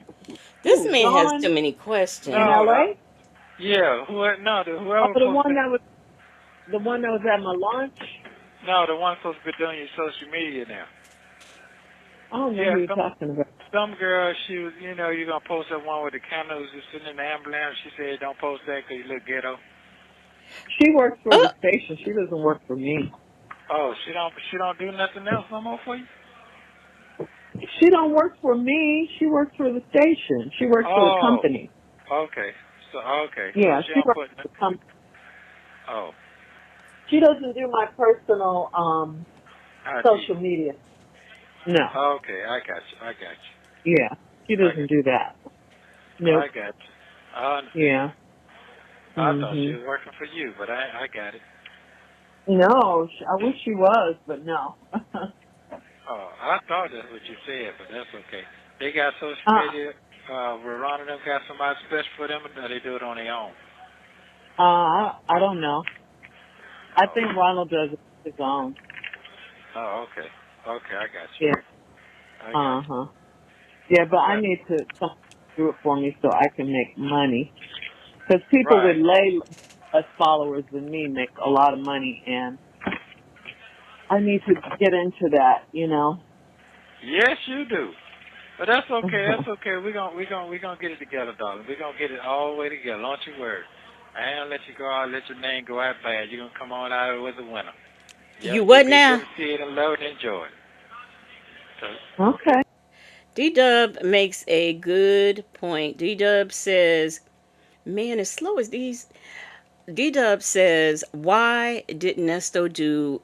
This who? man has too Dawn many in questions. No, LA? yeah, Oh, whoever the supposed one to, that was at my lunch. no, the one supposed to be doing your social media now. I don't know Yeah, who you're talking about. some girl, she was, you're gonna post that one with the candles just sitting in the ambulance. She said, don't post that 'cause you look ghetto. She works for the Uh, station. She doesn't work for me. Oh, she don't do nothing else no more for you? She don't work for me. She works for the station. She works for the Oh, company. okay. So Yeah, she she don't works put, for the company. oh, She doesn't do my personal IG. social media. No. Okay, I got Yeah, she you. doesn't do that. I Nope. got you. I understand. Yeah. I thought she Mhm. was working for you, but I got it. No, I wish she was, but no. Oh, I thought that's what you said, but that's okay. They got social uh, media. Veronica them got somebody special for them, or they do it on their own? I don't know. I Oh, think Ronald does it his own. oh, okay. Okay, I got you. Yeah. I got you. Uh-huh. Yeah, but I Okay. need to someone to do it for me so I can make money. Because people with Right. less followers than me make a lot of money, and I need to get into that. Yes, you do. But that's okay. That's okay. We gonna get it together, darling. We gonna get it all the way together. Don't you worry. I ain't gonna let you go out. Let your name go out bad. You're gonna come on out with a winner. Yep. you You'll what be able now? to see it and love it and enjoy it. So, Okay. D-Dub makes a good point. D-Dub says, man, as slow as these. D-Dub says, why didn't Nesto do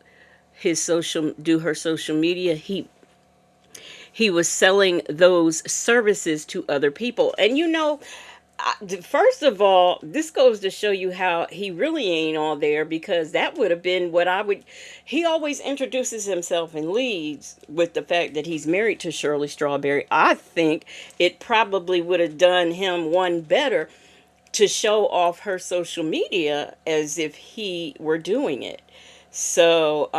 her social media? He was selling those services to other people. And first of all, this goes to show you how he really ain't all there, because that would have been what I would. He always introduces himself and leads with the fact that he's married to Shirley Strawberry. I think it probably would have done him one better to show off her social media as if he were doing it. So,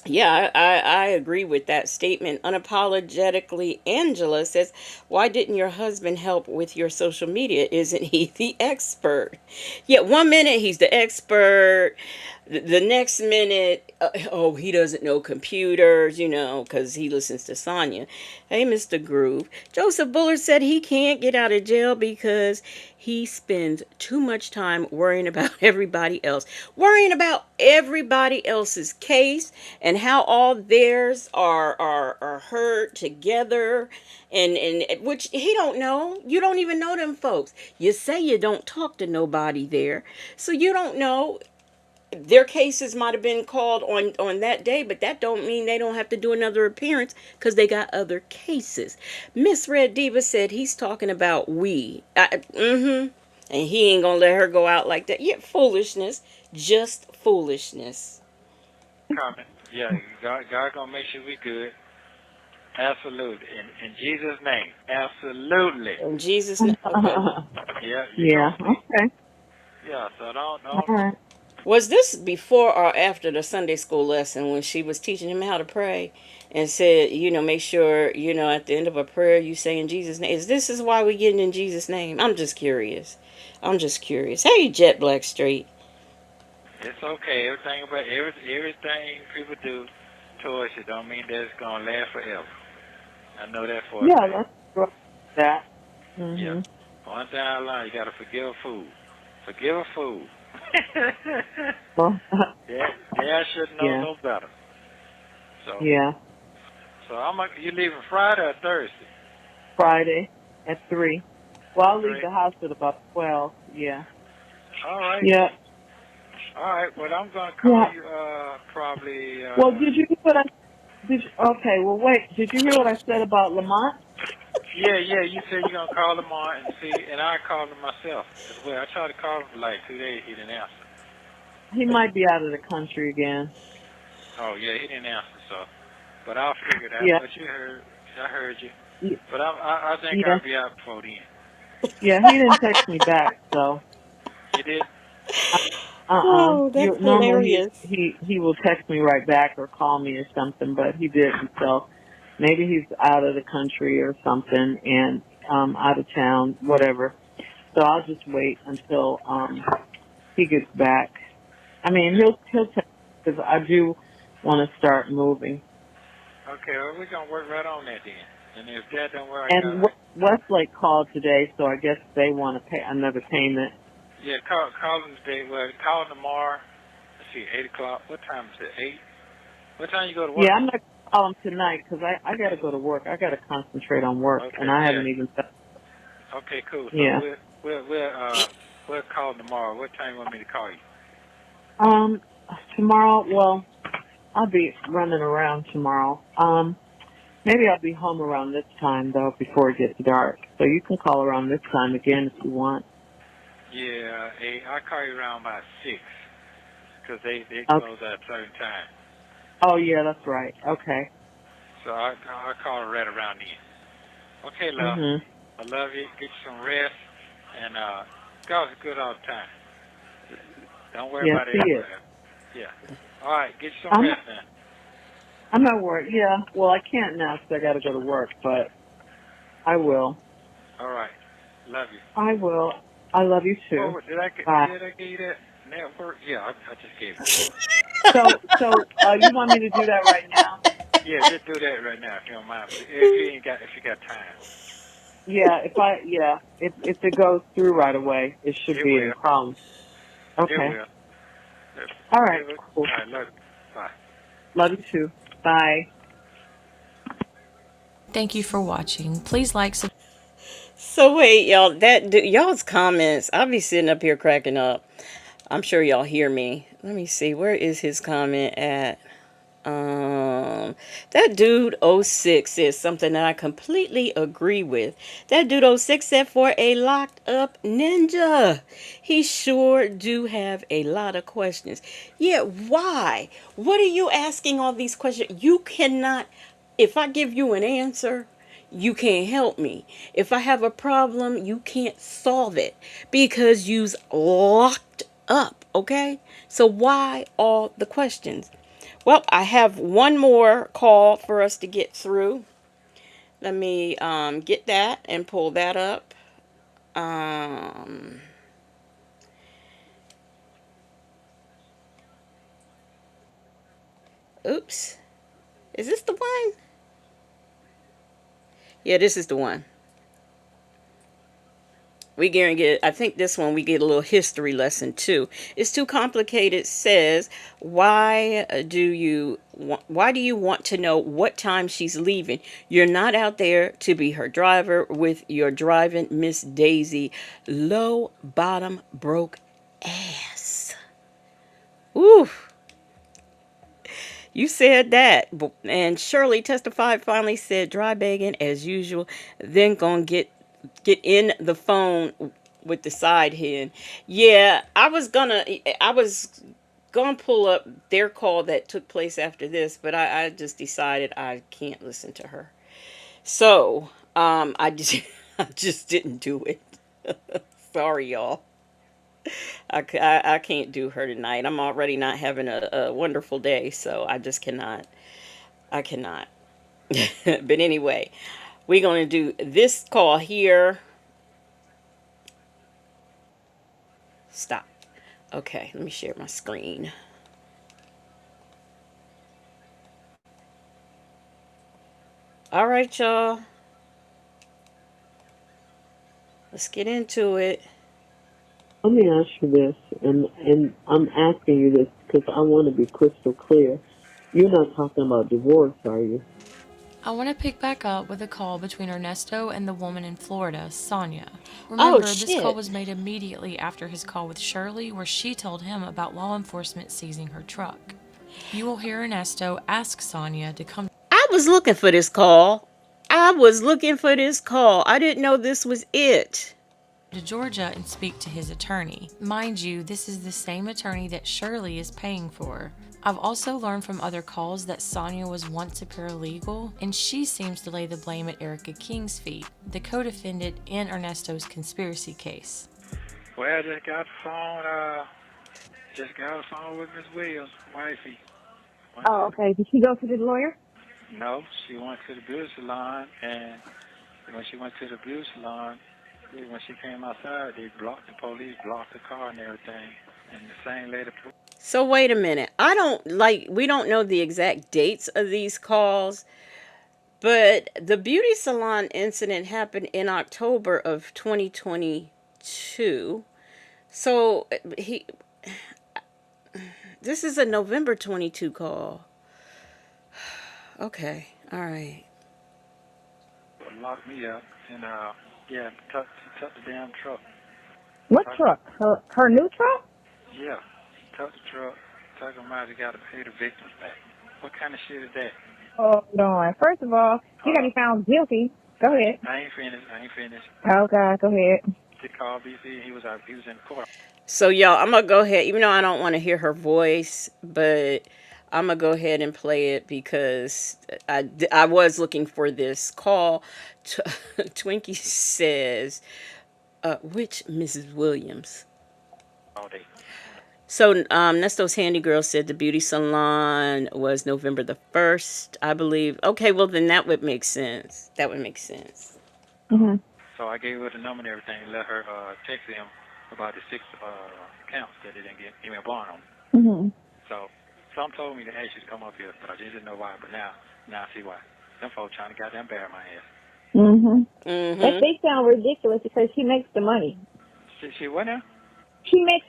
yeah, I agree with that statement. Unapologetically, Angela says, why didn't your husband help with your social media? Isn't he the expert? Yeah, one minute he's the expert. The next minute, oh, he doesn't know computers, because he listens to Sonya. Hey, Mr. Groove. Joseph Bullard said he can't get out of jail because he spends too much time worrying about everybody else. Worrying about everybody else's case and how all theirs are heard together, and which he don't know. You don't even know them folks. You say you don't talk to nobody there, so you don't know. Their cases might have been called on that day, but that don't mean they don't have to do another appearance because they got other cases. Miss Red Diva said he's talking about and he ain't gonna let her go out like that. Yeah, foolishness, just foolishness. comment. Yeah, God gonna make sure we good. Absolutely. In Jesus' name. Absolutely. In Jesus' name. Okay. Yeah, you Yeah. gonna see. Okay. Yeah, so don't All right. Was this before or after the Sunday school lesson when she was teaching him how to pray and said, make sure, at the end of a prayer you say in Jesus' name? Is why we getting in Jesus' name? I'm just curious. Hey, Jet Black Street. it's okay. Everything people do towards you don't mean that it's gonna last forever. I know that for a Yeah, fact. that's right. That. Yeah. Mhm. One thing I learned, you gotta forgive a fool. Forgive a fool. Well, Dad should know yeah. no better. So Yeah. you leaving Friday or Thursday? Friday at 3. Well, I'll leave 3. the house at about 12. Yeah. All right. Yeah. All right. Well, I'm gonna call Yeah. you probably. Well, did you put Okay, well, wait. Did you hear what I said about Lamont? Yeah, you said you're going to call him on and see, and I called him myself as well. I tried to call him for like 2 days. He didn't answer. He might be out of the country again. Oh, yeah, he didn't answer, so. But I'll figure it out. Yeah. But you heard, I heard you. y- But I think Yeah. I'll be out before then. Yeah, he didn't text me back, so. You did? Oh, You that's normally hilarious. he will text me right back or call me or something, but he didn't. So maybe he's out of the country or something and out of town, whatever. So I'll just wait until he gets back. I mean, he'll text because I do want to start moving. Okay, well, we're going to work right on that then. And if that don't work, And Westlake called today, so I guess they want to pay another payment. yeah, call him today. Well, call him tomorrow. Let's see, 8 o'clock. What time is it? 8? What time you go to work? Yeah, I'm not gonna call him tonight because I got to go to work. I got to concentrate on work, Okay, and I yeah. haven't even. Okay, cool. So Yeah. we'll call tomorrow. What time you want me to call you? Tomorrow. Well, I'll be running around tomorrow. Maybe I'll be home around this time though, before it gets dark. So you can call around this time again if you want. Yeah, I'll call you around about 6 because they Okay. close at a certain time. Oh yeah, that's right. Okay. So I'll call right around then. Okay, love. Mhm. I love you. Get you some rest. And God's good all the time. Don't worry Yes, about it. he is. Yeah. All right, get you some rest then. I'm at work. Yeah. Well, I can't now because I got to go to work, but I will. All right. Love you. I will. I love you too. Oh, did I Bye. give you that network? Yeah, I just gave it. So you want me to do that right now? Yeah, just do that right now if you don't mind. If you got time. Yeah. If it goes through right away, it should It be will. a problem. It Okay. will. All right. All Cool. right, love you. Bye. Love you too. Bye. Thank you for watching. Please like, subscribe. So wait, y'all, y'all's comments, I'll be sitting up here cracking up. I'm sure y'all hear me. Let me see, where is his comment at? That dude 06 says something that I completely agree with. That dude 06 said for a locked up ninja. He sure do have a lot of questions. Yeah, why? What are you asking all these questions? You cannot, if I give you an answer, you can't help me. If I have a problem, you can't solve it because you's locked up, okay? So why all the questions? Well, I have one more call for us to get through. Let me get that and pull that up. Oops. Is this the one? Yeah, this is the one. We get, I think this one we get a little history lesson too. It's too complicated. Says, why do you want to know what time she's leaving? You're not out there to be her driver with your driving Miss Daisy low bottom broke ass. Ooh. You said that. And Shirley testified, finally said dry begging as usual, then gonna get in the phone with the side hen. Yeah, I was gonna pull up their call that took place after this, but I just decided I can't listen to her. So I just I just didn't do it. Sorry, y'all. I can't do her tonight. I'm already not having a wonderful day, so I just cannot. I cannot. But anyway, we're going to do this call here. Stop. Okay, let me share my screen. All right, y'all. Let's get into it. Let me ask you this, and I'm asking you this because I want to be crystal clear. You're not talking about divorce, are you? I want to pick back up with a call between Ernesto and the woman in Florida, Sonya. Remember, this call was made immediately after his call with Shirley, where she told him about law enforcement seizing her truck. You will hear Ernesto ask Sonya to come I was looking for this call. I didn't know this was it. to Georgia and speak to his attorney. Mind you, this is the same attorney that Shirley is paying for. I've also learned from other calls that Sonya was once a paralegal, and she seems to lay the blame at Erica King's feet, the co-defendant in Ernesto's conspiracy case. Well, I just got the phone with Miss Williams, wifey. Oh, okay. Did she go to the lawyer? No, she went to the beauty salon, and when she went to the beauty salon, when she came outside, the police blocked the car and everything, and the same lady. So wait a minute. We don't know the exact dates of these calls, but the beauty salon incident happened in October of 2022. So this is a November 22 call. Okay. All right. Locked me up, and took the damn truck. What truck? Her new truck? Yeah, took the truck. Took him out. He got to pay the victims back. What kind of shit is that? Oh, no. First of all, you got to be found guilty. Go ahead. I ain't finished. Oh, God. Go ahead. She called BC. He was in court. So y'all, I'm gonna go ahead, even though I don't want to hear her voice, but I'm gonna go ahead and play it because I was looking for this call. Twinkie says, which Mrs. Williams? All day. So Nesto's handy girl said the beauty salon was November the 1st, I believe. Okay, well then that would make sense. Mm-hmm. So I gave her the number and everything, and let her text him about the 6 accounts that they didn't give me a bond on. Mm-hmm. So some told me to ask you to come up here, but I just didn't know why. But now I see why. Them folks trying to goddamn bury my ass. Mm-hmm. Mm-hmm. That they sound ridiculous because she makes the money. She what now? She makes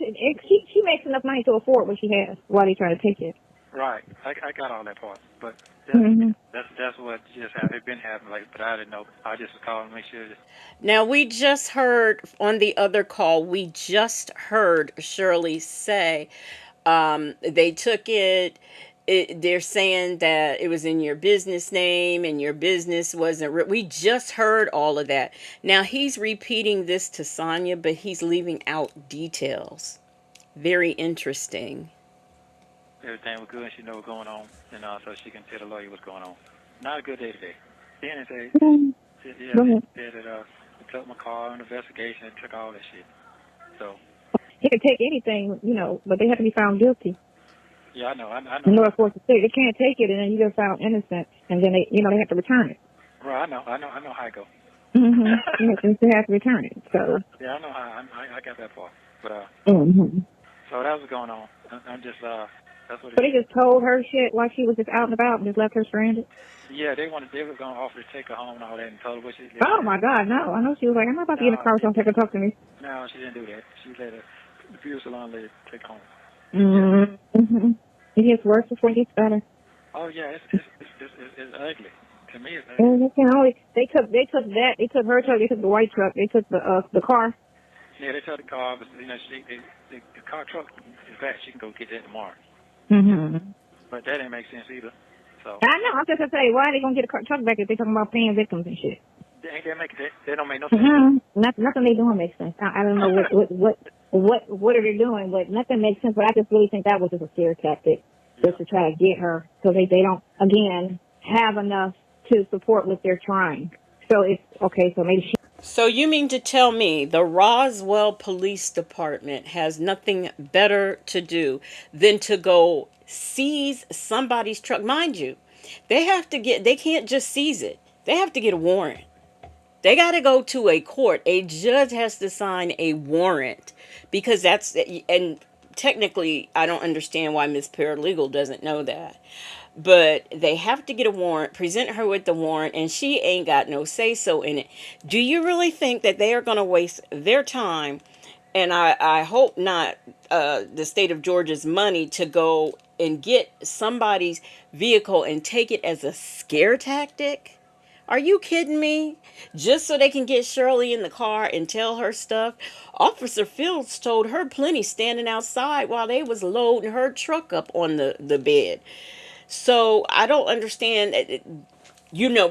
enough money to afford what she has while they trying to take it. Right. I got all that part, but that's what just had been happening. But I didn't know. I just was calling to make sure. Now we just heard on the other call. We just heard Shirley say they took it. They're saying that it was in your business name and your business wasn't. We just heard all of that. Now he's repeating this to Sonya, but he's leaving out details. Very interesting. Everything was good, and she know what's going on, and so she can tell the lawyer what's going on. Not a good day today. Then it said, they said that they took my car on investigation and took all that shit. So. They can take anything, but they have to be found guilty. Yeah, I know. In order for it to take, they can't take it and then you get found innocent, and then they have to return it. Right, I know how it goes. Mm-hmm. They have to return it. So. Yeah, I know how. I got that part. But Mm-hmm. So that was going on. I'm just that's what. So they just told her shit while she was just out and about and just left her stranded. Yeah, they were going to offer to take her home and all that, and told her what she. Oh my God, no! I know she was like, I'm not about to get in the car with you and talk to me. No, she didn't do that. She let the beauty salon lady take her home. Mm-hmm. It gets worse before it gets better. Oh yeah, it's ugly. To me, it's ugly. They took that. They took her truck. They took the white truck. They took the car. Yeah, they took the car, but the car truck is back. She can go get that tomorrow. Mm-hmm. But that didn't make sense either. So I know. I'm just gonna say, why are they gonna get a truck back if they talking about paying victims and shit? They don't make no sense. Mm-hmm. Nothing they doing makes sense. I don't know what are they doing, but nothing makes sense. But I just really think that was just a scare tactic, just to try to get her, because they don't again have enough to support what they're trying. So it's okay. So maybe she. So you mean to tell me the Roswell Police Department has nothing better to do than to go seize somebody's truck? Mind you, they can't just seize it. They have to get a warrant. They got to go to a court. A judge has to sign a warrant because and technically I don't understand why Miss Paralegal doesn't know that. But they have to get a warrant, present her with the warrant, and she ain't got no say-so in it. Do you really think that they are going to waste their time, and I hope not, the state of Georgia's money to go and get somebody's vehicle and take it as a scare tactic? Are you kidding me? Just so they can get Shirley in the car and tell her stuff. Officer Fields told her plenty standing outside while they was loading her truck up on the bed. So I don't understand.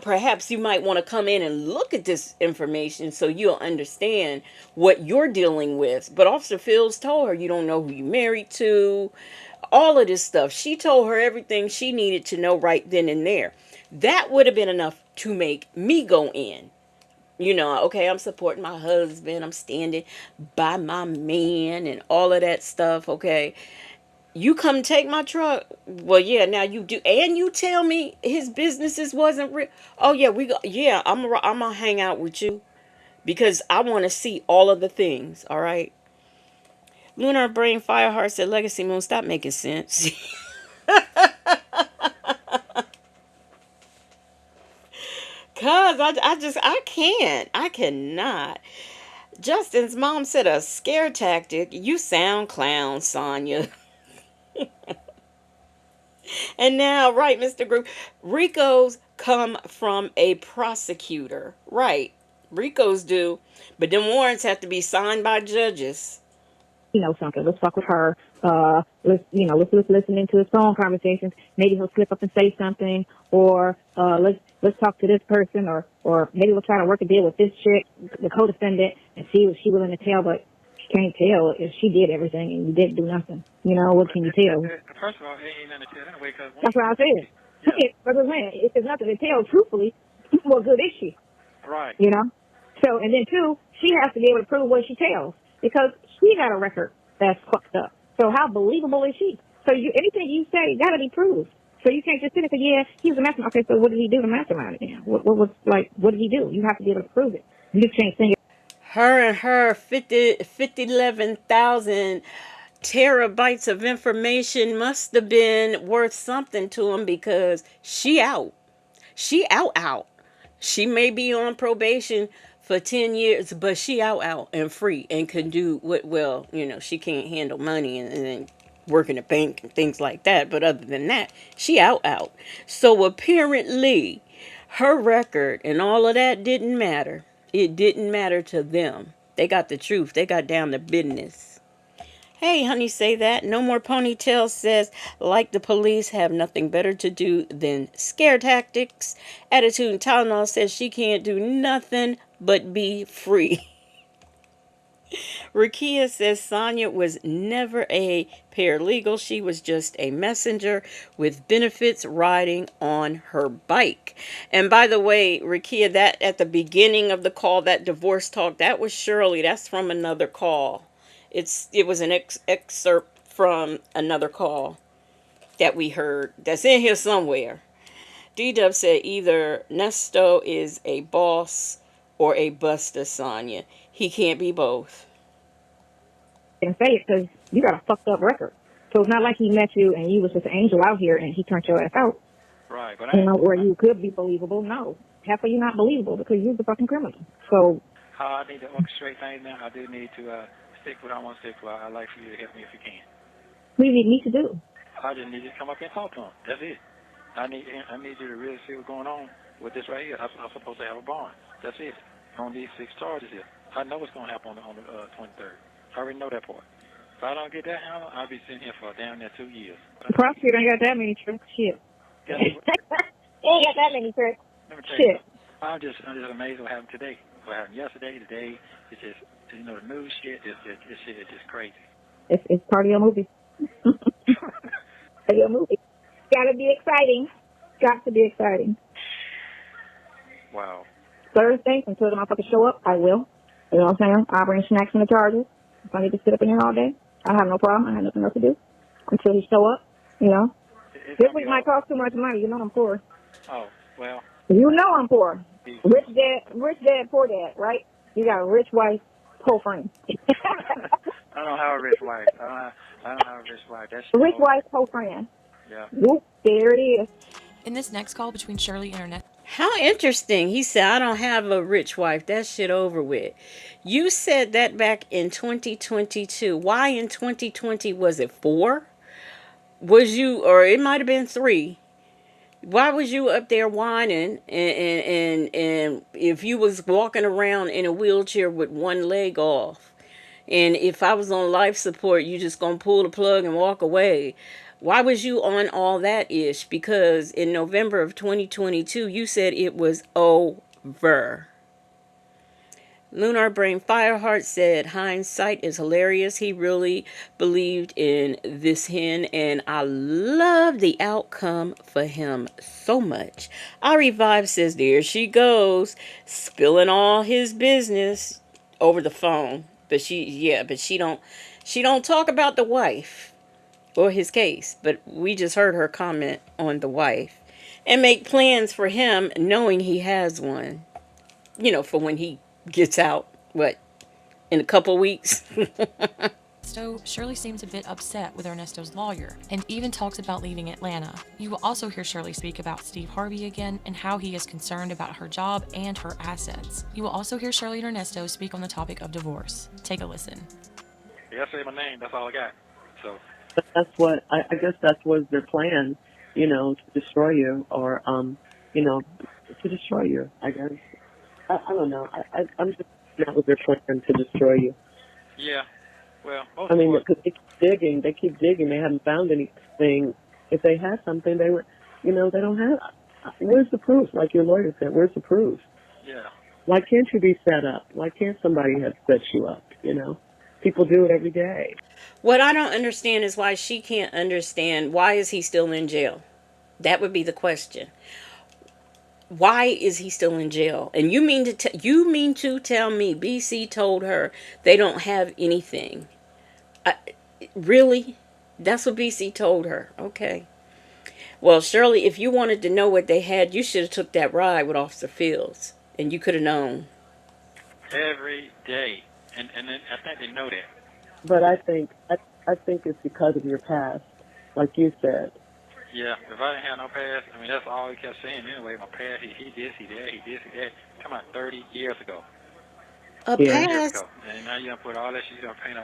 Perhaps you might want to come in and look at this information so you'll understand what you're dealing with. But Officer Fields told her you don't know who you married to, all of this stuff. She told her everything she needed to know right then and there. That would have been enough to make me go in. Okay, I'm supporting my husband. I'm standing by my man and all of that stuff, okay? You come take my truck. Well, yeah, now you do. And you tell me his businesses wasn't real. Oh, yeah, I'm gonna hang out with you because I want to see all of the things, all right? Lunar Brain Fireheart said, Legacy Moon, stop making sense. Cause I cannot. Justin's mom said a scare tactic. You sound clown, Sonya. And now, right, Mr. Group, Ricos come from a prosecutor. Right. Ricos do. But them warrants have to be signed by judges. Something. Let's fuck with her. Let's listen into his phone conversations. Maybe he'll slip up and say something, or let's talk to this person, or maybe we'll try to work a deal with this chick, the co-defendant, and see what she's willing to tell. But she can't tell if she did everything and you didn't do nothing. What can you tell? First of all, it ain't nothing to tell anyway. That's what I said. Yeah. That's what I'm saying. If there's nothing to tell, truthfully, what good is she? Right. So, and then two, she has to be able to prove what she tells, because she got a record that's fucked up. So how believable is she? So anything you say got to be proved. So you can't just sit and say, yeah, he was a mastermind. Okay, so what did he do to mastermind it? What did he do? You have to be able to prove it. You just can't sing it. Her 11,000 terabytes of information must have been worth something to him, because she out. She out. She may be on probation for 10 years, but she out and free and can do what, she can't handle money and work in a bank and things like that. But other than that, she out. So apparently her record and all of that didn't matter. It didn't matter to them. They got the truth. They got down to business. Hey, honey, say that. No More Ponytail says, like the police have nothing better to do than scare tactics. Attitude and Tylenol says she can't do nothing but be free. Rakia says Sonya was never a paralegal. She was just a messenger with benefits riding on her bike. And by the way, Rakia, that at the beginning of the call, that divorce talk, that was Shirley. That's from another call. It was an excerpt from another call that we heard that's in here somewhere. D-Dub said either Nesto is a boss or a buster, Sonya. He can't be both. And say it, because you got a fucked up record. So it's not like he met you and you was just an angel out here and he turned your ass out. Right, but where you could be believable. No, half of you not believable because you're the fucking criminal. So I need to orchestrate things now. I do need to stick what I want to stick with. I'd like for you to help me if you can. What do you need me to do? I just need you to come up here and talk to him. That's it. I need you to really see what's going on with this right here. I'm supposed to have a bond. That's it. On these 6 charges here. I know what's going to happen on the 23rd. I already know that part. If I don't get that handled, I'll be sitting here for down there 2 years. The prosecutor ain't got that many tricks. Shit. He ain't got that many tricks. Shit. I'm just amazed what happened today. What happened yesterday, today. It's just, the news shit, this shit is just crazy. It's part of your movie. Part of your movie. Gotta be exciting. Got to be exciting. Wow. Thursday, until the motherfuckers show up, I will. You know what I'm saying? I'll bring snacks and the charges. If I need to sit up in here all day, I have no problem. I have nothing else to do until he show up, This week might cost too much money. You know I'm poor. Oh, well. You know I'm poor. Rich dad, poor dad, right? You got a rich wife, poor friend. I don't have a rich wife. I don't have a rich wife. That's rich wife, poor friend. Yeah. Whoop, there it is. In this next call between Shirley and Ernest. How interesting. He said, I don't have a rich wife. That shit over with. You said that back in 2022. Why in 2020? Was it 4? Was you, or it might have been 3. Why was you up there whining? And if you was walking around in a wheelchair with one leg off, and if I was on life support, you just gonna pull the plug and walk away. Why was you on all that ish? Because in November of 2022, you said it was over. Lunar Brain Fireheart said, hindsight is hilarious. He really believed in this hen, and I love the outcome for him so much. I Revive says, there she goes, spilling all his business over the phone. But she don't talk about the wife or his case. But we just heard her comment on the wife and make plans for him, knowing he has one. For when he gets out, in a couple weeks. So Shirley seems a bit upset with Ernesto's lawyer and even talks about leaving Atlanta. You will also hear Shirley speak about Steve Harvey again and how he is concerned about her job and her assets. You will also hear Shirley and Ernesto speak on the topic of divorce. Take a listen. Yeah, say my name. That's all I got. So But that's what I guess that was their plan, to destroy you, or to destroy you. I guess I don't know. I'm just that was their plan to destroy you. yeah, well, most I mean, of because they keep digging. They haven't found anything. If they had something, they would. They don't have. Where's the proof? Like your lawyer said, where's the proof? yeah. Why can't you be set up? Why can't somebody have set you up? People do it every day. What I don't understand is why she can't understand why is he still in jail. That would be the question. Why is he still in jail? And you mean to tell me BC told her they don't have anything? Really? That's what BC told her. Okay. Well, Shirley, if you wanted to know what they had, you should have took that ride with Officer Fields, and you could have known. Every day, and then I think they know that. But I think it's because of your past, like you said. Yeah, if I didn't have no past, I mean, that's all he kept saying anyway. My past, he this, he that, he this, he that. Come on, 30 years ago. A Yeah. past. And now you're going to put all that shit, you're going to paint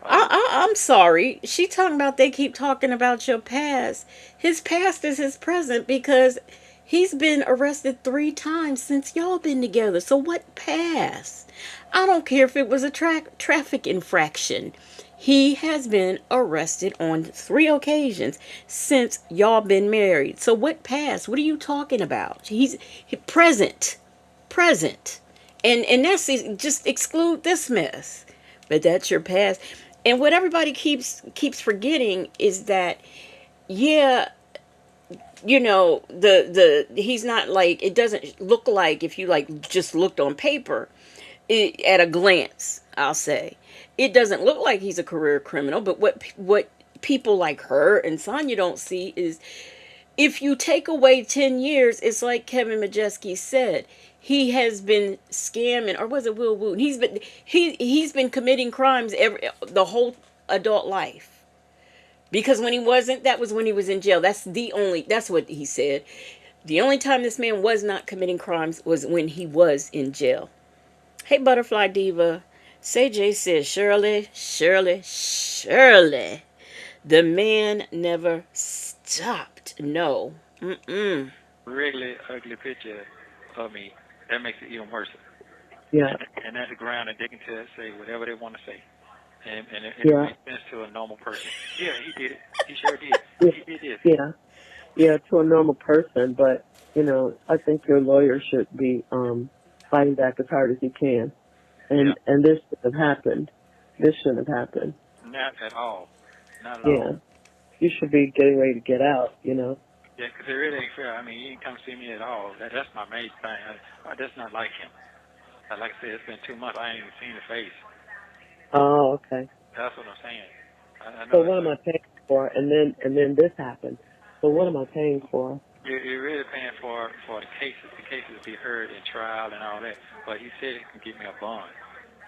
I'm sorry. She talking about they keep talking about your past. His past is his present because he's been arrested 3 times since y'all been together. So what past? I don't care if it was a traffic infraction. He has been arrested on 3 occasions since y'all been married. So what past? What are you talking about? He's present. Present. And that's just exclude this mess. But that's your past. And what everybody keeps forgetting is that, yeah, the he's not like, it doesn't look like, if you like just looked on paper at a glance, I'll say it doesn't look like he's a career criminal. But what people like her and Sonya don't see is, if you take away 10 years, it's like Kevin Majeski said, he has been scamming, or was it Will Wooten? He's been committing crimes the whole adult life. Because when he wasn't, that was when he was in jail. That's what he said. The only time this man was not committing crimes was when he was in jail. Hey, Butterfly Diva. CJ says, Shirley, the man never stopped. No. regular ugly picture of me. That makes it even worse. Yeah. And that's the ground that they can say whatever they want to say. And it Yeah. makes sense to a normal person. Yeah, he did it. He sure did. Yeah. He did this. Yeah. Yeah, to a normal person, but I think your lawyer should be fighting back as hard as he can. And this shouldn't have happened. This shouldn't have happened. Not at all. Not at Yeah. all. You should be getting ready to get out, Yeah, because it really ain't fair. I mean, he didn't come see me at all. That's my main thing. That's not like him. Like I said, it's been 2 months. I ain't even seen his face. Oh, okay. That's what I'm saying. I know So what am I paying for? And then this happened. So what am I paying for? You're really paying for the cases. The cases to be heard in trial and all that. But he said he can give me a bond.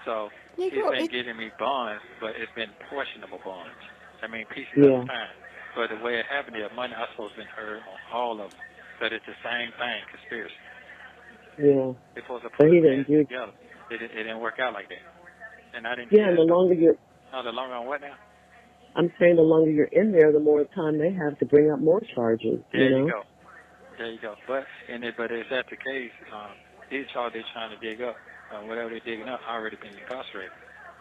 So he's been giving me bonds, but it's been portionable bonds. I mean, pieces at a time. But the way it happened is money I supposed to have been heard on all of them. But it's the same thing, conspiracy. Yeah. They're supposed to So put he it didn't do. together. It didn't work out like that. And I didn't. Yeah, and the longer you're. No, the longer on what now? I'm saying the longer you're in there, the more time they have to bring up more charges. There you go. There you go. But if that's the case, these charges they're trying to dig up, whatever they're digging up, already been incarcerated.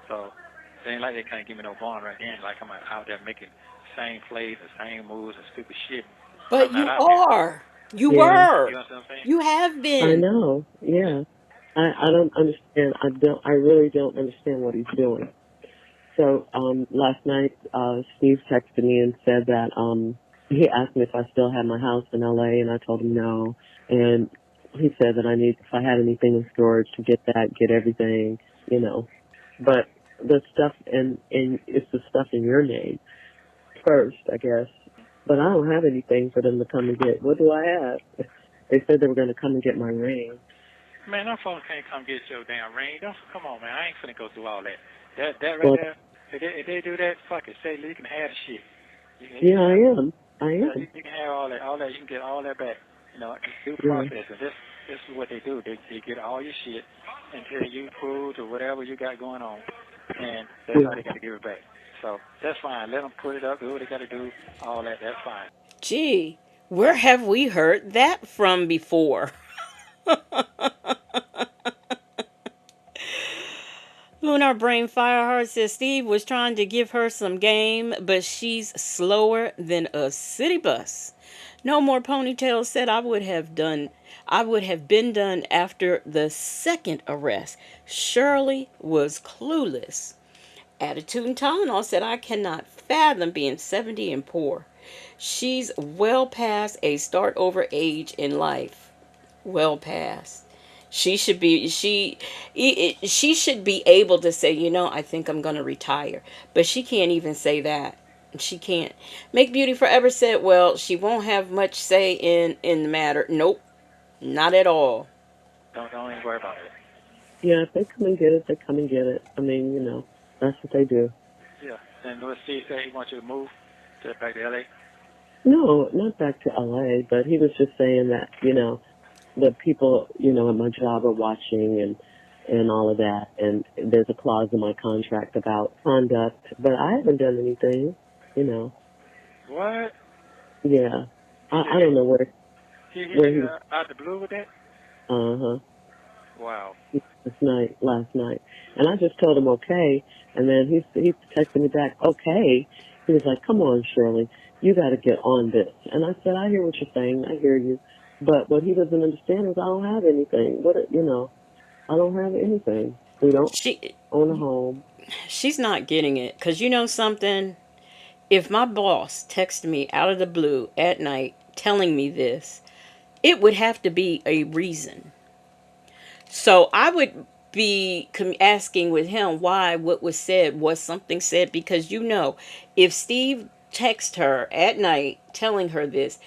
So it ain't like they can't give me no bond right then. Like I'm out there making the same plays, the same moves, and stupid shit. But I'm not you out there. are. You Yeah, were. You know what I'm saying? You have I been. know. Yeah. I don't understand. I really don't understand what he's doing. So, last night, Steve texted me and said that, he asked me if I still had my house in LA, and I told him no. And he said that if I had anything in storage, to get that, get everything, you know. But the stuff it's the stuff in your name first, I guess. But I don't have anything for them to come and get. What do I have? They said they were going to come and get my ring. Man, them folks can't come get your damn ring. Come on, man. I ain't finna go through all that. That right Well, there. If they do that, fuck it. Say you can have the shit. yeah, I am. You can have all that. All that. You can get all that back. You know, it's due Yeah. process. And this is what they do. They get all your shit until you prove to whatever you got going on, and that's how they got to give it back. So that's fine. Let them put it up. Do what they got to do. All that. That's fine. Gee, where have we heard that from before? Lunar Brain Fireheart says Steve was trying to give her some game, but she's slower than a city bus. No More Ponytail said I would have been done after the second arrest. Shirley was clueless. Attitude and Tylenol said I cannot fathom being 70 and poor. She's well past a start over age in life. Well past. She should be able to say, I think I'm going to retire. But she can't even say that. She can't. Make Beauty Forever said, well, she won't have much say in the matter. Nope. Not at all. Don't even worry about it. Yeah, if they come and get it, they come and get it. I mean, that's what they do. Yeah. And what Steve said, he wants you to move back to LA. No, not back to LA, but he was just saying that, the people, at my job are watching and all of that. And there's a clause in my contract about conduct, but I haven't done anything, What? Yeah. I don't know where He he out the blue with that? Uh-huh. Wow. Last night. And I just told him okay. And then he texted me back, okay. He was like, come on, Shirley, you got to get on this. And I said, I hear what you're saying. I hear you. But what he doesn't understand is I don't have anything. I don't have anything. We don't own a home. She's not getting it. Because you know something? If my boss texted me out of the blue at night telling me this, it would have to be a reason. So I would be asking with him why what was said was something said, because if Steve texts her at night telling her this,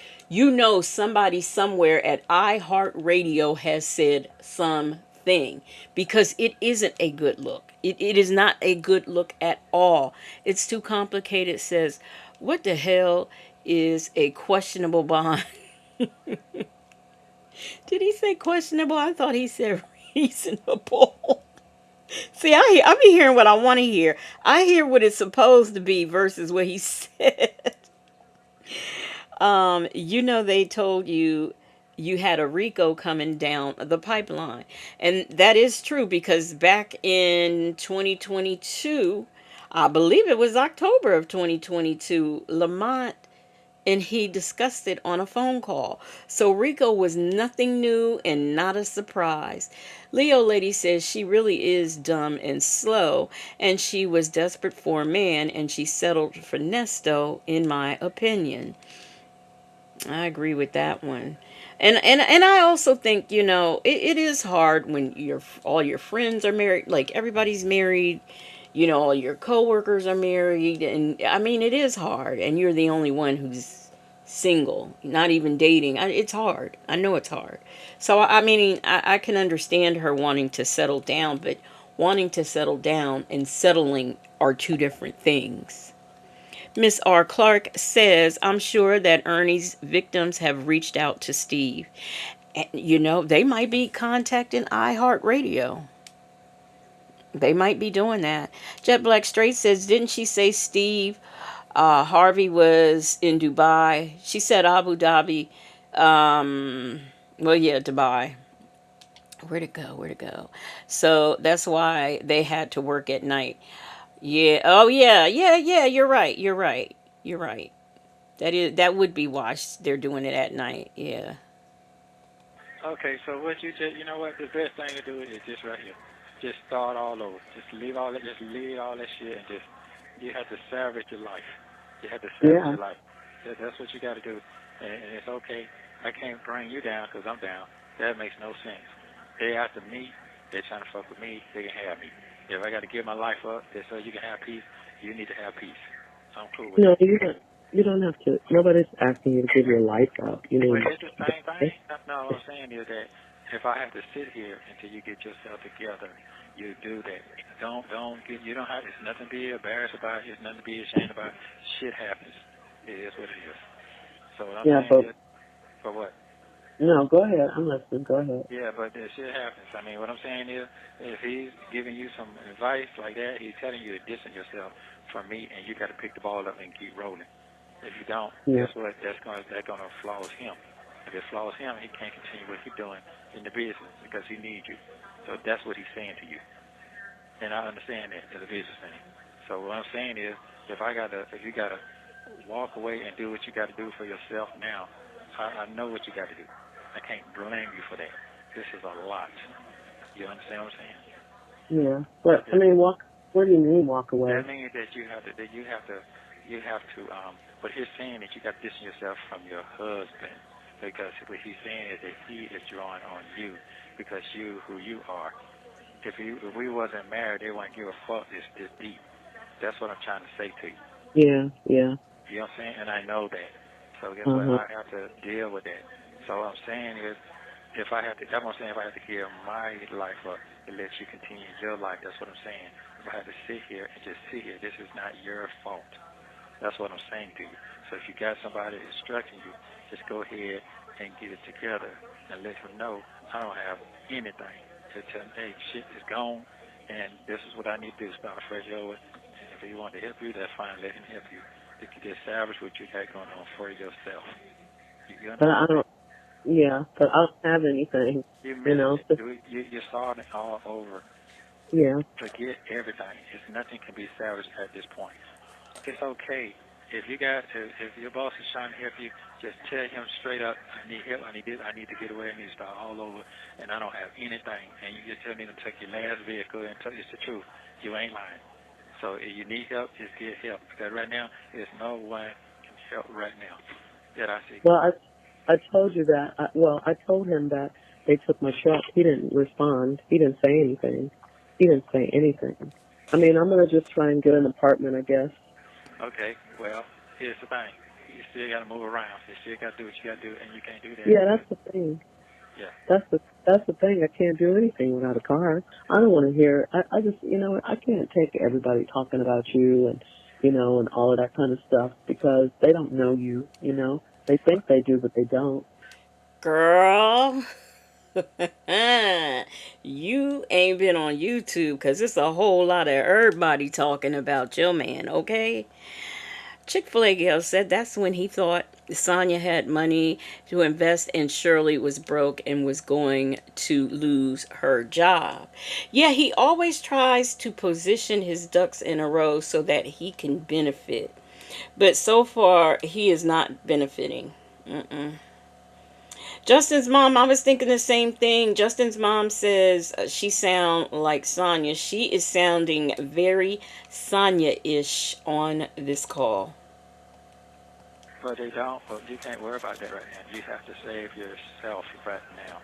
somebody somewhere at iHeartRadio has said something, because it isn't a good look. It is not a good look at all. It's too complicated. It says, what the hell is a questionable bond? Did he say questionable? I thought he said reasonable. See, I be hearing what I want to hear. I hear what it's supposed to be versus what he said. They told you had a RICO coming down the pipeline. And that is true, because back in 2022, I believe it was October of 2022, Lamont and he discussed it on a phone call. So RICO was nothing new and not a surprise. Leo Lady says she really is dumb and slow, and she was desperate for a man, and she settled for Nesto, in my opinion. I agree with that one. And I also think, it is hard when all your friends are married, like everybody's married, all your coworkers are married, and I mean, it is hard, and you're the only one who's single, not even dating. It's hard. I know it's hard. So, I mean, I can understand her wanting to settle down, but wanting to settle down and settling are two different things. Miss R. Clark says, I'm sure that Ernie's victims have reached out to Steve. And, they might be contacting iHeartRadio. They might be doing that. Jet Black Straight says, didn't she say Steve Harvey was in Dubai? She said Abu Dhabi. Um, well, yeah, Dubai. Where'd it go? Where'd it go? So that's why they had to work at night. Yeah. Oh, yeah. Yeah. Yeah. You're right. You're right. You're right. That would be why they're doing it at night. Yeah. Okay, so what you just, you know what, the best thing to do is just right here. Just start all over. Just leave all that, just leave all that shit and just, you have to salvage your life. You have to salvage Yeah. your life. That's what you got to do. And it's okay. I can't bring you down because I'm down. That makes no sense. They after me. They're trying to fuck with me. They can have me. If I got to give my life up just so you can have peace, you need to have peace. I'm cool with No, that. you don't. You don't have to. Nobody's asking you to give your life up. You Well, mean, it's the same thing. No, what I'm saying is that if I have to sit here until you get yourself together, you do that. Don't get. You don't have. It's nothing to be embarrassed about. It's nothing to be ashamed about. Shit happens. It is what it is. So what I'm yeah, saying but is, for what? no, go ahead. I'm listening. Go ahead. Yeah, but that shit happens. I mean, what I'm saying is, if he's giving you some advice like that, he's telling you to distance yourself from me, and you got to pick the ball up and keep rolling. If you don't, Yeah. guess what? That's gonna flaws him. If it flaws him, he can't continue what he's doing in the business because he needs you. So that's what he's saying to you, and I understand that as a businessman. So what I'm saying is, if you gotta walk away and do what you got to do for yourself now, I know what you got to do. I can't blame you for that. This is a lot. You understand what I'm saying? Yeah. But I mean, walk. What do you mean walk That away? means that you have to, but he's saying that you got to distance yourself from your husband because what he's saying is that he is drawing on you because you who you are. If we wasn't married, they wouldn't give a fuck this deep. That's what I'm trying to say to you. Yeah. Yeah. You know what I'm saying? And I know that. So guess what? Uh huh. I have to deal with that. So what I'm saying is, if I have to, that's what I'm saying. If I have to give my life up to let you continue your life, that's what I'm saying. If I have to sit here and just sit here, this is not your fault. That's what I'm saying to you. So if you got somebody instructing you, just go ahead and get it together and let them know I don't have anything. Just tell them, hey, shit is gone, and this is what I need to do. Start fresh over. And if he want to help you, that's fine. Let him help you. You can establish what you got going on for yourself. You But I understand don't. that? Yeah. But I don't have anything. You're You missing know. it. So, You're starting all over. yeah. Forget everything. It's nothing can be salvaged at this point. It's okay. If your boss is trying to help you, just tell him straight up, I need help, I need this, I need to get away, I need to start all over, and I don't have anything. And you just tell me to take your last vehicle and tell you it's the truth. You ain't lying. So if you need help, just get help. Because right now, there's no one can help right now that I see. Well, I told you that. I told him that they took my truck. He didn't respond. He didn't say anything. He didn't say anything. I mean, I'm gonna just try and get an apartment, I guess. Okay, well, here's the thing. You still got to move around. You still got to do what you got to do, and you can't do that Yeah, because, that's the thing. yeah. That's the thing. I can't do anything without a car. I don't want to hear. I just, I can't take everybody talking about you and, and all of that kind of stuff because they don't know you. They think they do, but they don't. Girl, you ain't been on YouTube because it's a whole lot of everybody talking about your man, okay? Chick-fil-A girl said that's when he thought Sonya had money to invest and Shirley was broke and was going to lose her job. Yeah, he always tries to position his ducks in a row so that he can benefit. But so far, he is not benefiting. Mm-mm. Justin's mom, I was thinking the same thing. Justin's mom says she sound like Sonya. She is sounding very Sonya-ish on this call. But they don't. But you can't worry about that right now. You have to save yourself right now.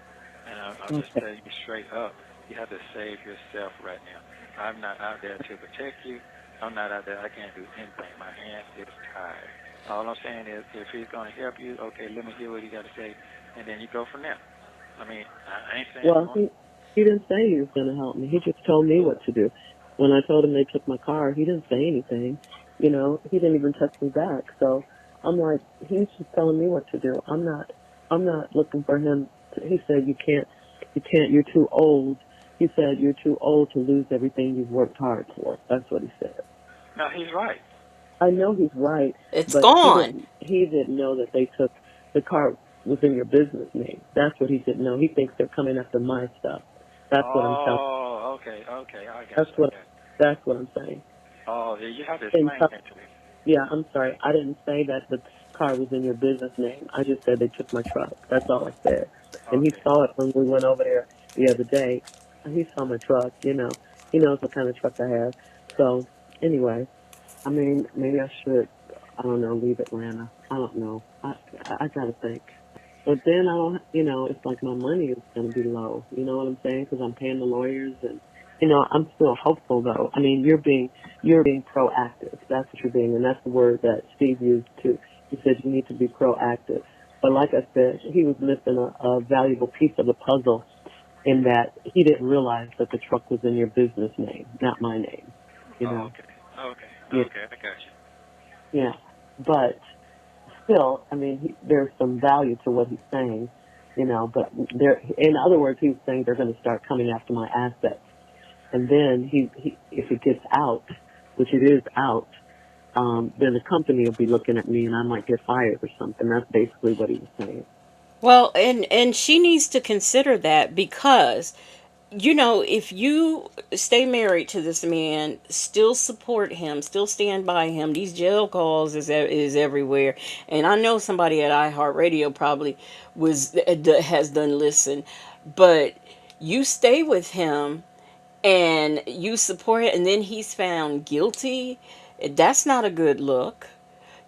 And I'll just Okay. tell you straight up, you have to save yourself right now. I'm not out there to protect you. I'm not out there. I can't do anything. My hands is tied. All I'm saying is, if he's going to help you, okay, let me hear what he got to say, and then you go from there. I mean, I ain't saying he Well, won't. he didn't say he was going to help me. He just told me what to do. When I told him they took my car, he didn't say anything. He didn't even text me back. So I'm like, he's just telling me what to do. I'm not looking for him. He said, you're too old. He said, you're too old to lose everything you've worked hard for. That's what he said. No, he's right. I know he's right, It's but he gone. didn't. He didn't know that they took the car. was in your business name. That's what he didn't know. He thinks they're coming after my stuff. That's what I'm telling. Oh, okay, I got That's you. what. That's what I'm saying. Oh, yeah, you have to And explain that to me. yeah, I'm sorry. I didn't say that the car was in your business name. I just said they took my truck. That's all I said. And he Okay. saw it when we went over there the other day. And he saw my truck. You know, he knows what kind of truck I have. So anyway, I mean, maybe I should. I don't know. Leave Atlanta. I don't know. I gotta think. But then I don't, it's like my money is going to be low. You know what I'm saying? Because I'm paying the lawyers, and I'm still hopeful though. I mean, you're being proactive. That's what you're being, and that's the word that Steve used too. He said you need to be proactive. But like I said, he was missing a valuable piece of the puzzle in that he didn't realize that the truck was in your business name, not my name. You know? Yeah. Okay, I got you. Yeah. But still, I mean, there's some value to what he's saying, but in other words, he was saying they're going to start coming after my assets. And then if it gets out, which it is out, then the company will be looking at me and I might get fired or something. That's basically what he was saying. Well, and she needs to consider that because if you stay married to this man, still support him, still stand by him, these jail calls is everywhere. And I know somebody at iHeartRadio probably has done listen, but you stay with him and you support it, and then he's found guilty. That's not a good look.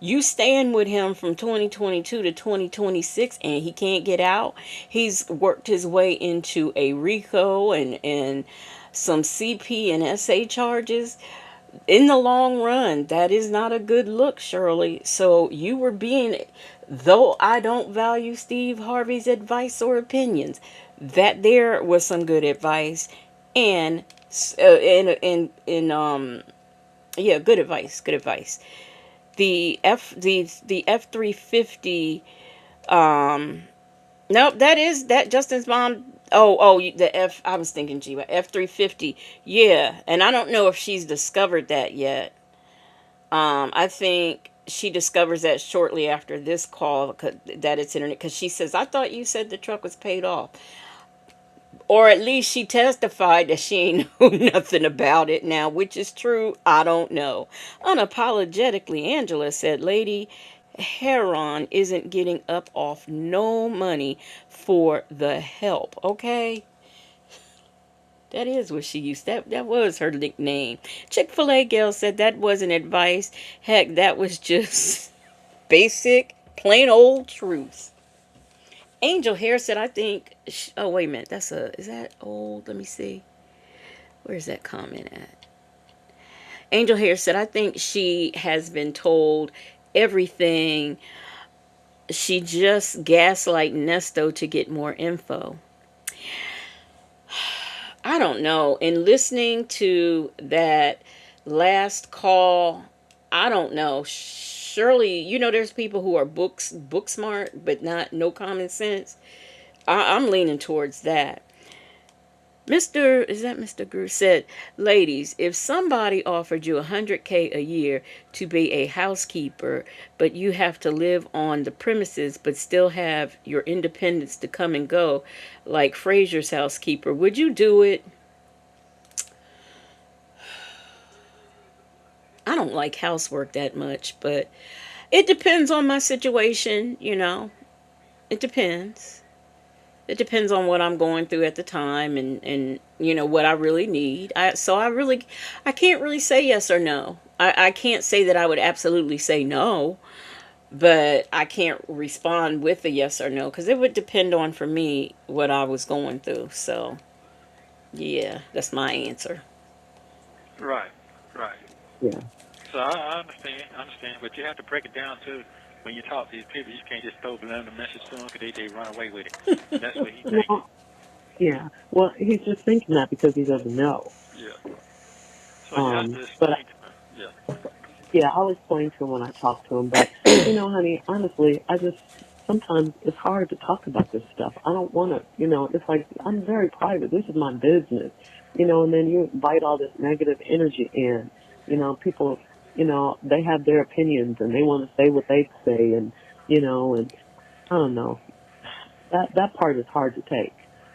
You stand with him from 2022 to 2026 and he can't get out. He's worked his way into a RICO and some CP and SA charges. In the long run, that is not a good look, Shirley. So you were being, though I don't value Steve Harvey's advice or opinions, that there was some good advice and yeah, good advice. The F-350. Nope, that Justin's mom. The F. I was thinking G. F-350. Yeah, and I don't know if she's discovered that yet. I think she discovers that shortly after this call that it's internet, because she says, "I thought you said the truck was paid off." Or at least she testified that she ain't know nothing about it now, which is true. I don't know. Unapologetically, Angela said, Lady Heron isn't getting up off no money for the help, okay? That is what she used. That was her nickname. Chick-fil-A gal said that wasn't advice. Heck, that was just basic, plain old truth. Angel Hair said, I think... Oh, wait a minute. Is that old? Let me see. Where's that comment at? Angel Hair said, I think she has been told everything. She just gaslight Nesto to get more info. I don't know. In listening to that last call, I don't know. Surely, there's people who are book smart, but no common sense. I'm leaning towards that. Mr. Grew said, ladies, if somebody offered you $100K a year to be a housekeeper, but you have to live on the premises but still have your independence to come and go, like Frazier's housekeeper, would you do it? I don't like housework that much, but it depends on my situation, It depends. It depends on what I'm going through at the time and what I really need. I can't really say yes or no. I can't say that I would absolutely say no, but I can't respond with a yes or no because it would depend on, for me, what I was going through. So, yeah, that's my answer. Right. Yeah. So I understand, but you have to break it down too. When you talk to these people, you can't just throw them a message to them because they run away with it. That's what he thinks. Yeah. Well, he's just thinking that because he doesn't know. Yeah. So you have to But explain to him. Yeah. yeah, I'll explain to him when I talk to him. But honey, honestly, sometimes it's hard to talk about this stuff. I don't want to. It's like I'm very private. This is my business. And then you invite all this negative energy in. People. They have their opinions and they want to say what they say, and and I don't know. That part is hard to take.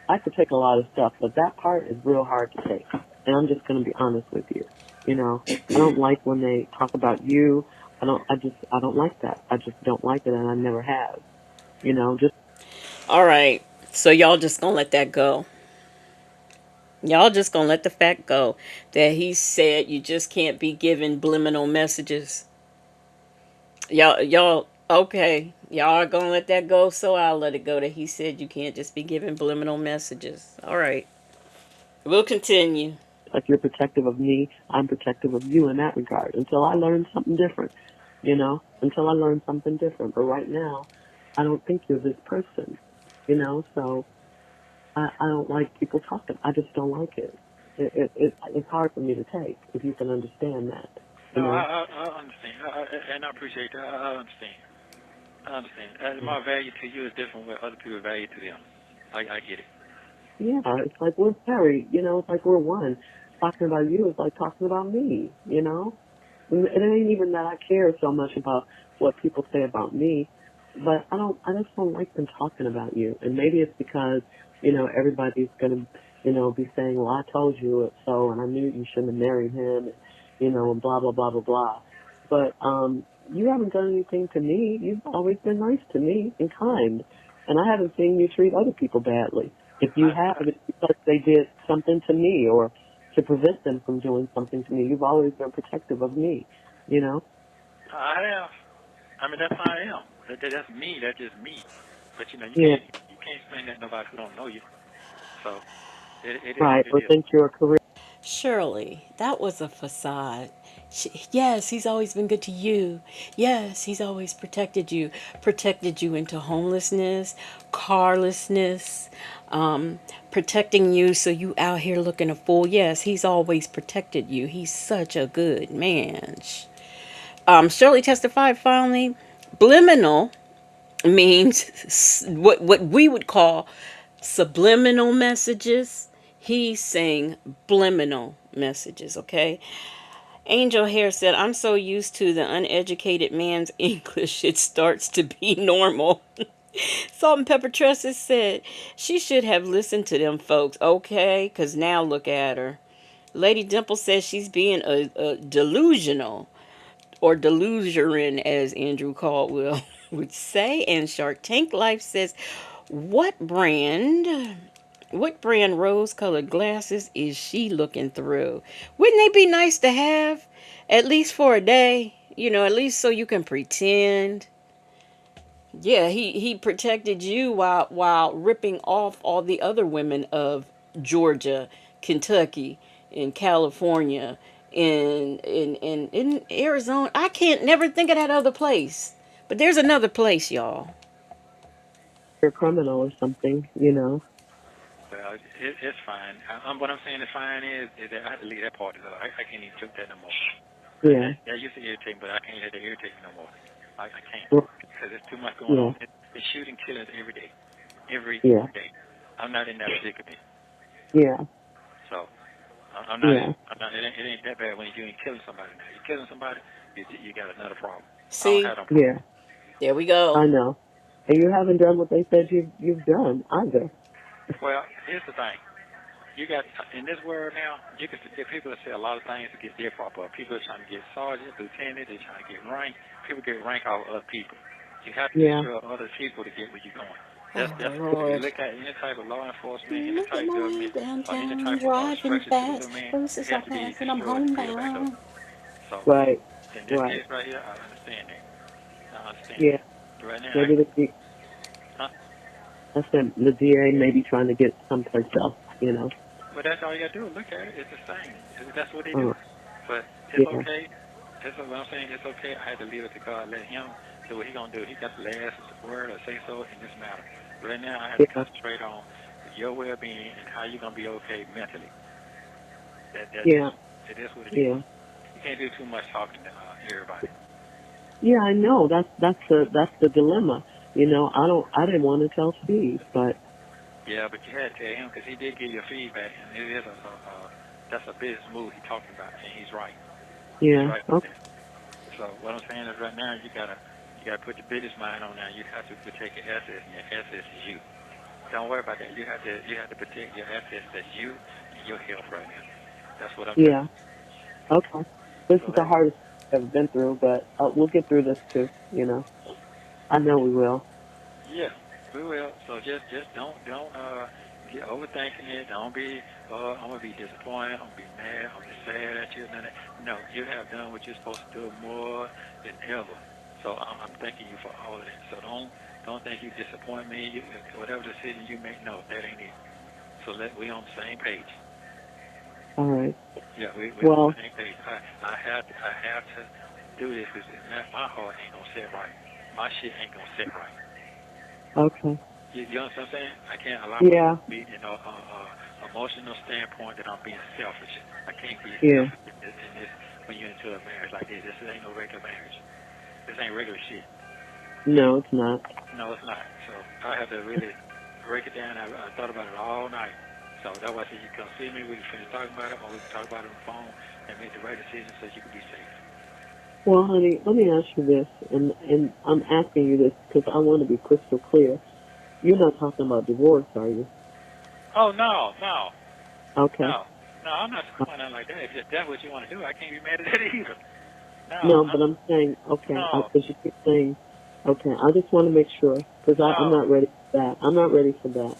I could take a lot of stuff, but that part is real hard to take. And I'm just going to be honest with you. You know, I don't like when they talk about you. I don't like that. I just don't like it, and I never have. You know, just All right. So y'all just gonna let that go. Y'all just gonna let the fact go that he said you just can't be giving subliminal messages. Y'all, okay. Y'all are gonna let that go, so I'll let it go that he said you can't just be giving subliminal messages. All right. We'll continue. like you're protective of me, I'm protective of you in that regard. Until I learn something different, you know, until I learn something different. But right now, I don't think you're this person, you know. So I don't like people talking. I just don't like it. It's hard for me to take, if you can understand that, you No, know. I understand, and I appreciate that. I understand. I understand. My value to you is different what other people value to them. I get it. Yeah, it's like we're married, you know. It's like we're one. Talking about you is like talking about me, you know. And it ain't even that I care so much about what people say about me, but I just don't like them talking about you. And maybe it's because, you know, everybody's gonna, you know, be saying, well, I told you it so, and I knew you shouldn't have married him, and, you know, and blah, blah, blah, blah, blah. But, you haven't done anything to me. You've always been nice to me and kind. And I haven't seen you treat other people badly. If you have, it's because they did something to me or to prevent them from doing something to me. You've always been protective of me, you know? I have. I mean, that's how I am. That's me. That's just me. But you know, Yeah, you can't explain that to nobody who don't know you. So it is right. what it Or is. think you're a career. Shirley, that was a facade. Yes, he's always been good to you. Yes, he's always protected you into homelessness, carlessness, protecting you so you out here looking a fool. Yes, he's always protected you. He's such a good man. Shirley testified finally. Subliminal means what we would call subliminal messages. He's saying subliminal messages, okay? Angel Hair said, I'm so used to the uneducated man's English, it starts to be normal. Salt and Pepper Tresses said, she should have listened to them folks, okay? Because now look at her. Lady Dimple says she's being a delusional, or delusion, as Andrew Caldwell would say. And Shark Tank Life says, what brand rose colored glasses is she looking through? Wouldn't they be nice to have? At least for a day. You know, at least so you can pretend. Yeah, he protected you while ripping off all the other women of Georgia, Kentucky, in California, in Arizona. I can't never think of that other place. But there's another place, y'all. You're a criminal or something, you know. Well, it's fine. What I'm saying is fine is that I have to leave that part. I can't even took that no more. Yeah. That used to irritate me, but I can't let it irritate me no more. I can't Well, because there's too much going yeah. on. It's shooting killers every day, every Yeah. day. I'm not in that predicament, Yeah. so I'm not. Yeah. I'm not. It ain't that bad when you ain't killing somebody. Now you're killing somebody, you got another problem. I don't See? have no problem. Yeah. There we go. I know. And you haven't done what they said you've done either. Well, here's the thing. You got in this world now. You can people that say a lot of things to get their proper. People are trying to get sergeant, lieutenant. They're trying to get rank. People get rank off of other people. You have to Yeah. destroy other people to get where you're going. Oh, That's if you Lord. look at any type of law enforcement, any Look at type of my government, or any downtown type of driving structure to fast. it, man, it Horses are has to be passing. I'm destroyed to build back up. homebound. So Right. in this Right. case right here, I understand that. I understand Yeah. that. Right now, Maybe huh? I said the DA may be trying to get someplace else, you know. But that's all you got to do. Look at it. It's the same. That's what they do. Uh, But it's yeah. okay. That's what I'm saying. It's okay. I had to leave it to God. Let Him do what He gonna do. He got the last word or say so in this matter. Right now, I have to Yeah. concentrate on your well-being and how you're gonna be okay mentally. That's Yeah. just it is what it is. Yeah. You can't do too much talking to everybody. Yeah, I know. That's the dilemma. You know, I didn't want to tell Steve, but Yeah, but you had to tell him because he did give you feedback, and it is that's a business move he's talking about, and he's right. He's yeah. right with Okay. that. So what I'm saying is right now you gotta put your business mind on now. You have to protect your assets, and your assets is you. don't worry about that. You have to protect your assets. That's you and your health right now. That's what I'm telling Yeah. Okay. This you. So is the hardest I've ever been through, but we'll get through this too. I know we will. yeah, we will. So just don't get overthinking it. Don't be I'm gonna be disappointed. I'm gonna be mad. I'm gonna be sad at you. None of that. No, you have done what you're supposed to do more than ever. So I'm thanking you for all of that. So don't think you disappoint me. Whatever decision you make, no, that ain't it. So we on the same page. All right. Yeah, we on Well, the same page. I have to do this because my heart ain't gonna sit right. My shit ain't gonna sit right. okay. You know what I'm saying? I can't allow Yeah. myself to be, emotional standpoint that I'm being selfish. I can't be Yeah. selfish in this when you're into a marriage like this. This ain't no regular marriage. This ain't regular shit. No, it's not. No, it's not. So I have to really break it down. I thought about it all night. So that's why I said you come see me. We can finish talking about it, or we can talk about it on the phone and make the right decision so you can be safe. Well, honey, let me ask you this, and I'm asking you this because I want to be crystal clear. You're not talking about divorce, are you? Oh no, no, Okay. no, no. I'm not talking about nothing like that. If that's what you want to do, I can't be mad at that either. No, No, but I'm saying, okay, no, because you keep saying, okay, I just want to make sure because I'm no. not ready for that. I'm not ready for that.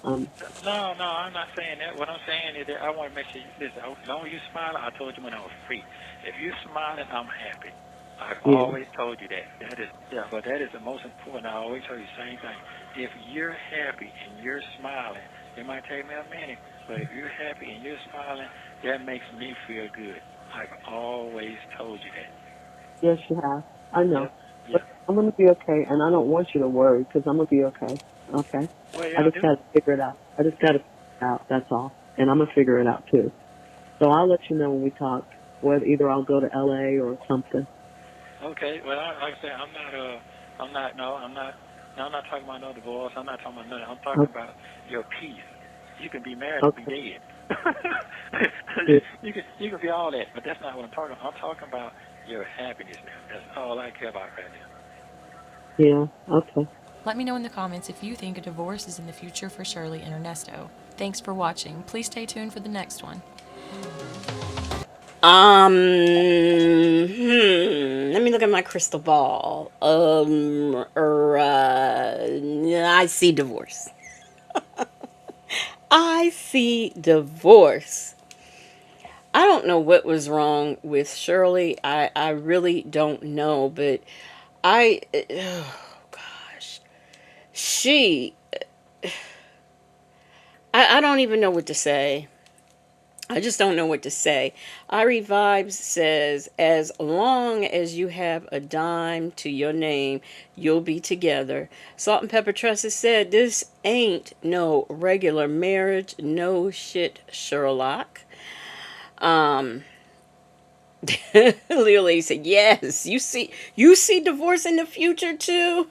No, I'm not saying that. What I'm saying is that I want to make sure you listen. As long as you smiling, I told you when I was free. If you're smiling, I'm happy. I've Yeah. always told you that. But that is the most important. I always tell you the same thing. If you're happy and you're smiling, it might take me a minute, but if you're happy and you're smiling, that makes me feel good. I've always told you that. Yes, you have. I know. Yep. But Yep. I'm going to be okay, and I don't want you to worry because I'm going to be okay. Okay? Well, I yeah, I just do. got to figure it out. I just got to figure it out. That's all. And I'm going to figure it out too. So I'll let you know when we talk, whether either I'll go to LA or something. Okay. Well, like I said, I'm not talking about no divorce. I'm not talking about nothing. I'm talking Okay. about your peace. You can be married and be Okay. dead. Yeah. You can be all that, but that's not what I'm talking about. I'm talking about your happiness now. That's all I care about right now. Yeah. Okay. Let me know in the comments if you think a divorce is in the future for Shirley and Ernesto. Thanks for watching. Please stay tuned for the next one. Let me look at my crystal ball. I see divorce. I see divorce. I don't know what was wrong with Shirley. I really don't know, but oh gosh, she, I don't even know what to say. I just don't know what to say. Irie Vibes says, as long as you have a dime to your name, you'll be together. Salt and Pepper Trusses said, this ain't no regular marriage. No shit, Sherlock. Lily said, yes, you see divorce in the future too?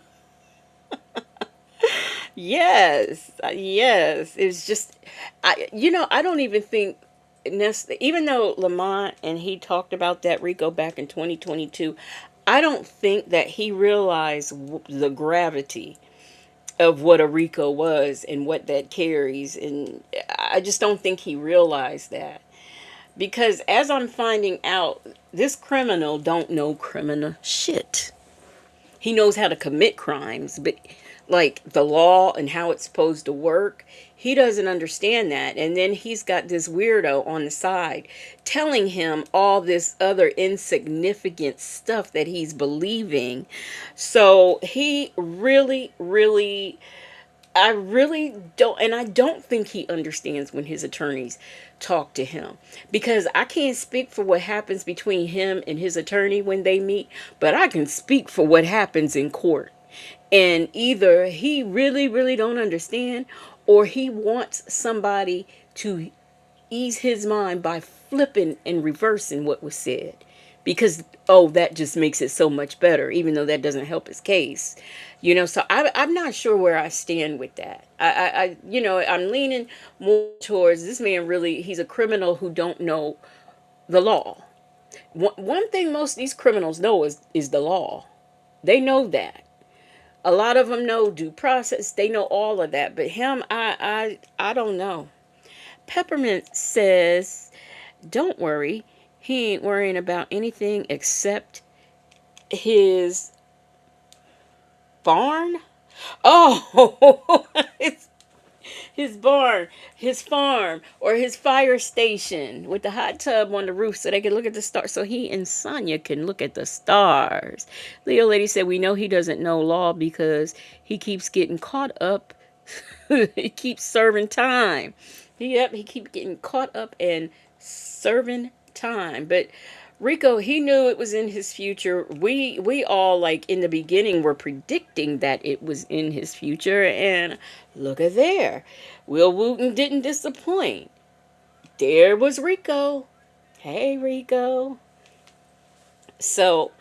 Yes, yes. It's just, I don't even think, even though Lamont and he talked about that Rico back in 2022, I don't think that he realized the gravity of what a Rico was and what that carries. And I just don't think he realized that. Because as I'm finding out, this criminal don't know criminal shit. He knows how to commit crimes, but like the law and how it's supposed to work, he doesn't understand that. And then he's got this weirdo on the side telling him all this other insignificant stuff that he's believing. So he really, I really don't, and I don't think he understands when his attorneys talk to him, because I can't speak for what happens between him and his attorney when they meet, but I can speak for what happens in court. And either he really don't understand, or he wants somebody to ease his mind by flipping and reversing what was said, because oh, that just makes it so much better, even though that doesn't help his case. So I'm not sure where I stand with that. I'm leaning more towards this man. Really, he's a criminal who don't know the law. One thing most of these criminals know is the law. They know that. A lot of them know due process. They know all of that. But him, I don't know. Peppermint says, don't worry. He ain't worrying about anything except his barn. Oh, it's his barn, his farm, or his fire station with the hot tub on the roof so they can look at the stars. So he and Sonya can look at the stars. Leo Lady said, we know he doesn't know law because he keeps getting caught up. He keeps serving time. He keeps getting caught up and serving time. But Rico, he knew it was in his future. We all, like, in the beginning were predicting that it was in his future, and look at there. Will Wooten didn't disappoint. There was Rico. Hey, Rico. So,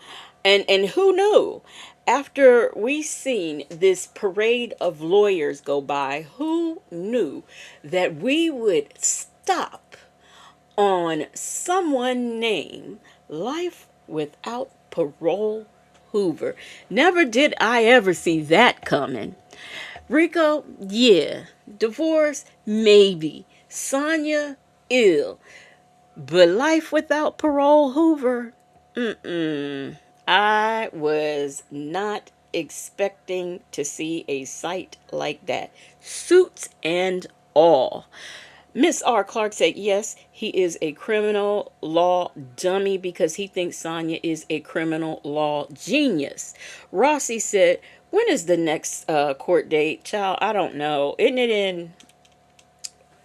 and who knew? After we seen this parade of lawyers go by, who knew that we would stop on someone named Life Without Parole Hoover? Never did I ever see that coming. Rico, yeah. Divorce, maybe. Sonya, ill. But Life Without Parole Hoover, I was not expecting to see a sight like that. Suits and all. Miss R. Clark said, yes, he is a criminal law dummy because he thinks Sonya is a criminal law genius. Rossi said, when is the next court date? Child, I don't know. Isn't it in,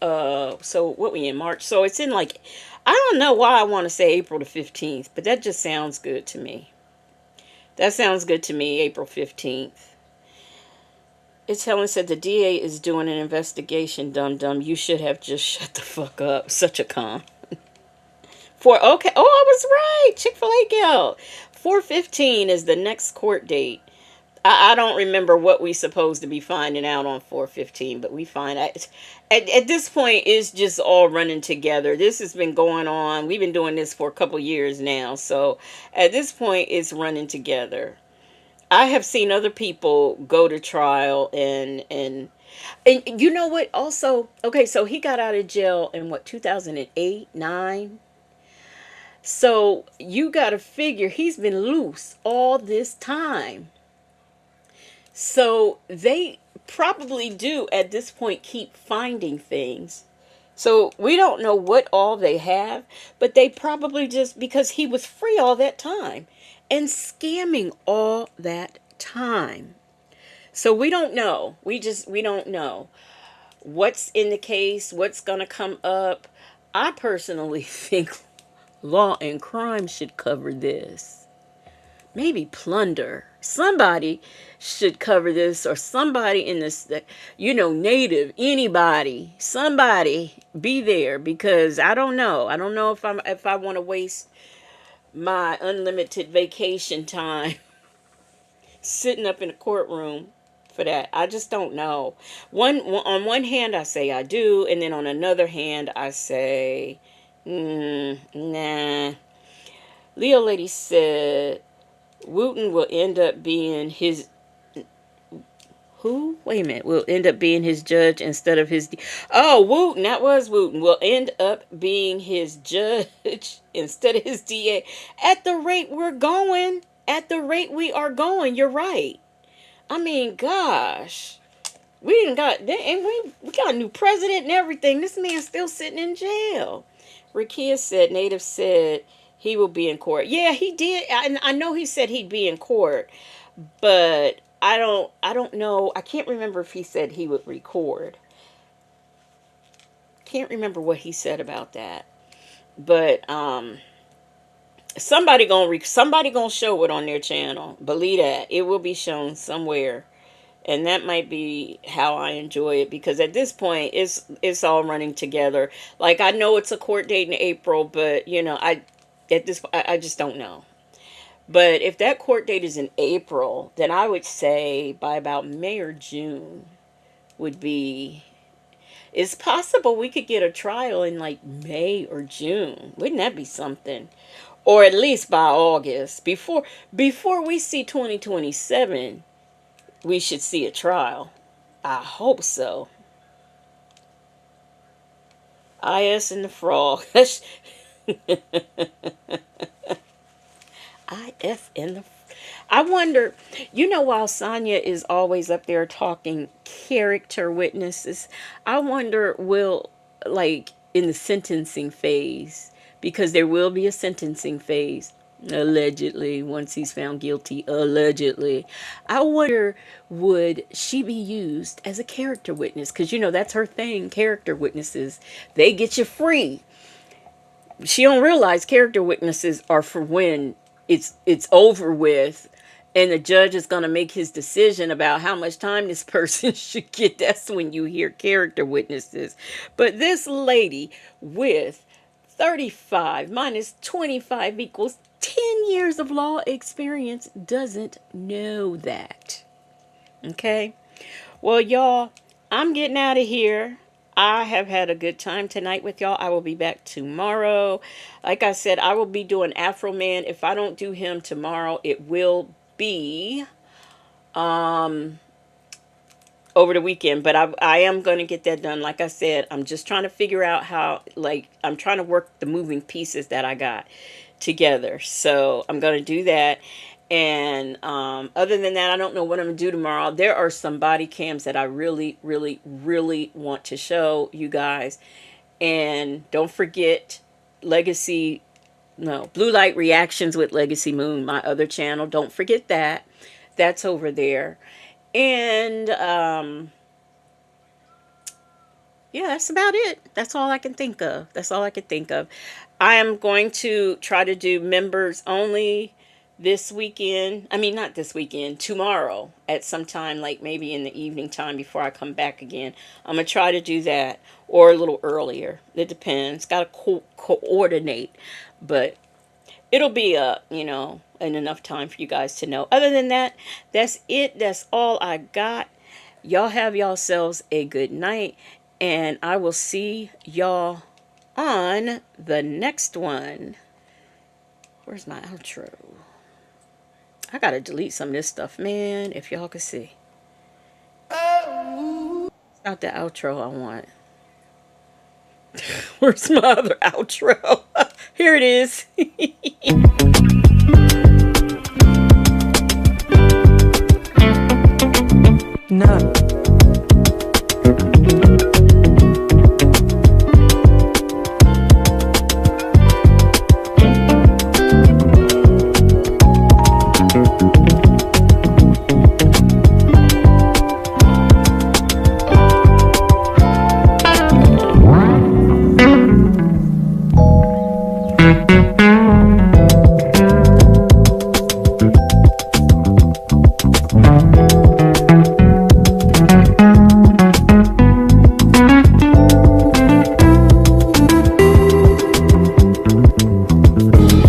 so what we in, March? So it's in, like, I don't know why I want to say April the 15th, but that just sounds good to me. That sounds good to me, April 15th. It's Helen said the DA is doing an investigation, dum-dum. You should have just shut the fuck up. Such a con. Okay. Oh, I was right. Chick-fil-A gal. 4/15 is the next court date. I don't remember what we supposed to be finding out on 4/15, but we find out. At this point, it's just all running together. This has been going on. We've been doing this for a couple years now. So at this point, it's running together. I have seen other people go to trial and you know what? Also, okay, so he got out of jail in what, 2008, 9? So you got to figure he's been loose all this time. So they probably do at this point keep finding things. So we don't know what all they have, but they probably just, because he was free all that time and scamming all that time. So we don't know. We don't know what's in the case, what's going to come up. I personally think Law and Crime should cover this. Maybe Plunder. Somebody should cover this, or somebody in this, Native, anybody, somebody be there, because I don't know. I don't know if I want to waste my unlimited vacation time sitting up in a courtroom for that. I just don't know. On one hand, I say I do, and then on another hand, I say, nah. Leo Lady said, Wooten will end up being his... Who? Wait a minute. Will end up being his judge instead of his... Oh, Wooten. That was Wooten. Will end up being his judge instead of his DA. At the rate we're going, at the rate we are going, you're right. I mean, gosh. We got a new president and everything. This man's still sitting in jail. Rakia said, Native said he will be in court. Yeah, he did. I know he said he'd be in court, but I don't know. I can't remember if he said he would record. Can't remember what he said about that. But somebody gonna show it on their channel. Believe that. It will be shown somewhere. And that might be how I enjoy it, because at this point it's all running together. Like, I know it's a court date in April, but I just don't know. But if that court date is in April, then I would say by about May or June would be... It's possible we could get a trial in like May or June. Wouldn't that be something? Or at least by August. Before we see 2027, we should see a trial. I hope so. IS and the frog. IF and the. I wonder, while Sonya is always up there talking character witnesses, I wonder like, in the sentencing phase, because there will be a sentencing phase, allegedly, once he's found guilty, allegedly. I wonder, would she be used as a character witness? Because, that's her thing, character witnesses. They get you free. She don't realize character witnesses are for when it's over with, and the judge is going to make his decision about how much time this person should get. That's when you hear character witnesses. But this lady with 35 minus 25 equals 10 years of law experience doesn't know that. Okay? Well, y'all, I'm getting out of here. I have had a good time tonight with y'all. I will be back tomorrow. Like I said, I will be doing Afro Man. If I don't do him tomorrow, it will be over the weekend. But I am going to get that done. Like I said, I'm just trying to figure out how, I'm trying to work the moving pieces that I got together. So I'm going to do that. And other than that, I don't know what I'm going to do tomorrow. There are some body cams that I really, really, really want to show you guys. And don't forget Blue Light Reactions with Legacy Moon, my other channel. Don't forget that. That's over there. And yeah, that's about it. That's all I can think of. I am going to try to do members only this weekend. I mean, not this weekend, tomorrow at some time, like maybe in the evening time before I come back again. I'm going to try to do that, or a little earlier. It depends. Got to coordinate, but it'll be enough time for you guys to know. Other than that, that's it. That's all I got. Y'all have yourselves a good night, and I will see y'all on the next one. Where's my outro? I gotta delete some of this stuff, man, if y'all could see. It's not the outro I want. Where's my other outro? Here it is. No.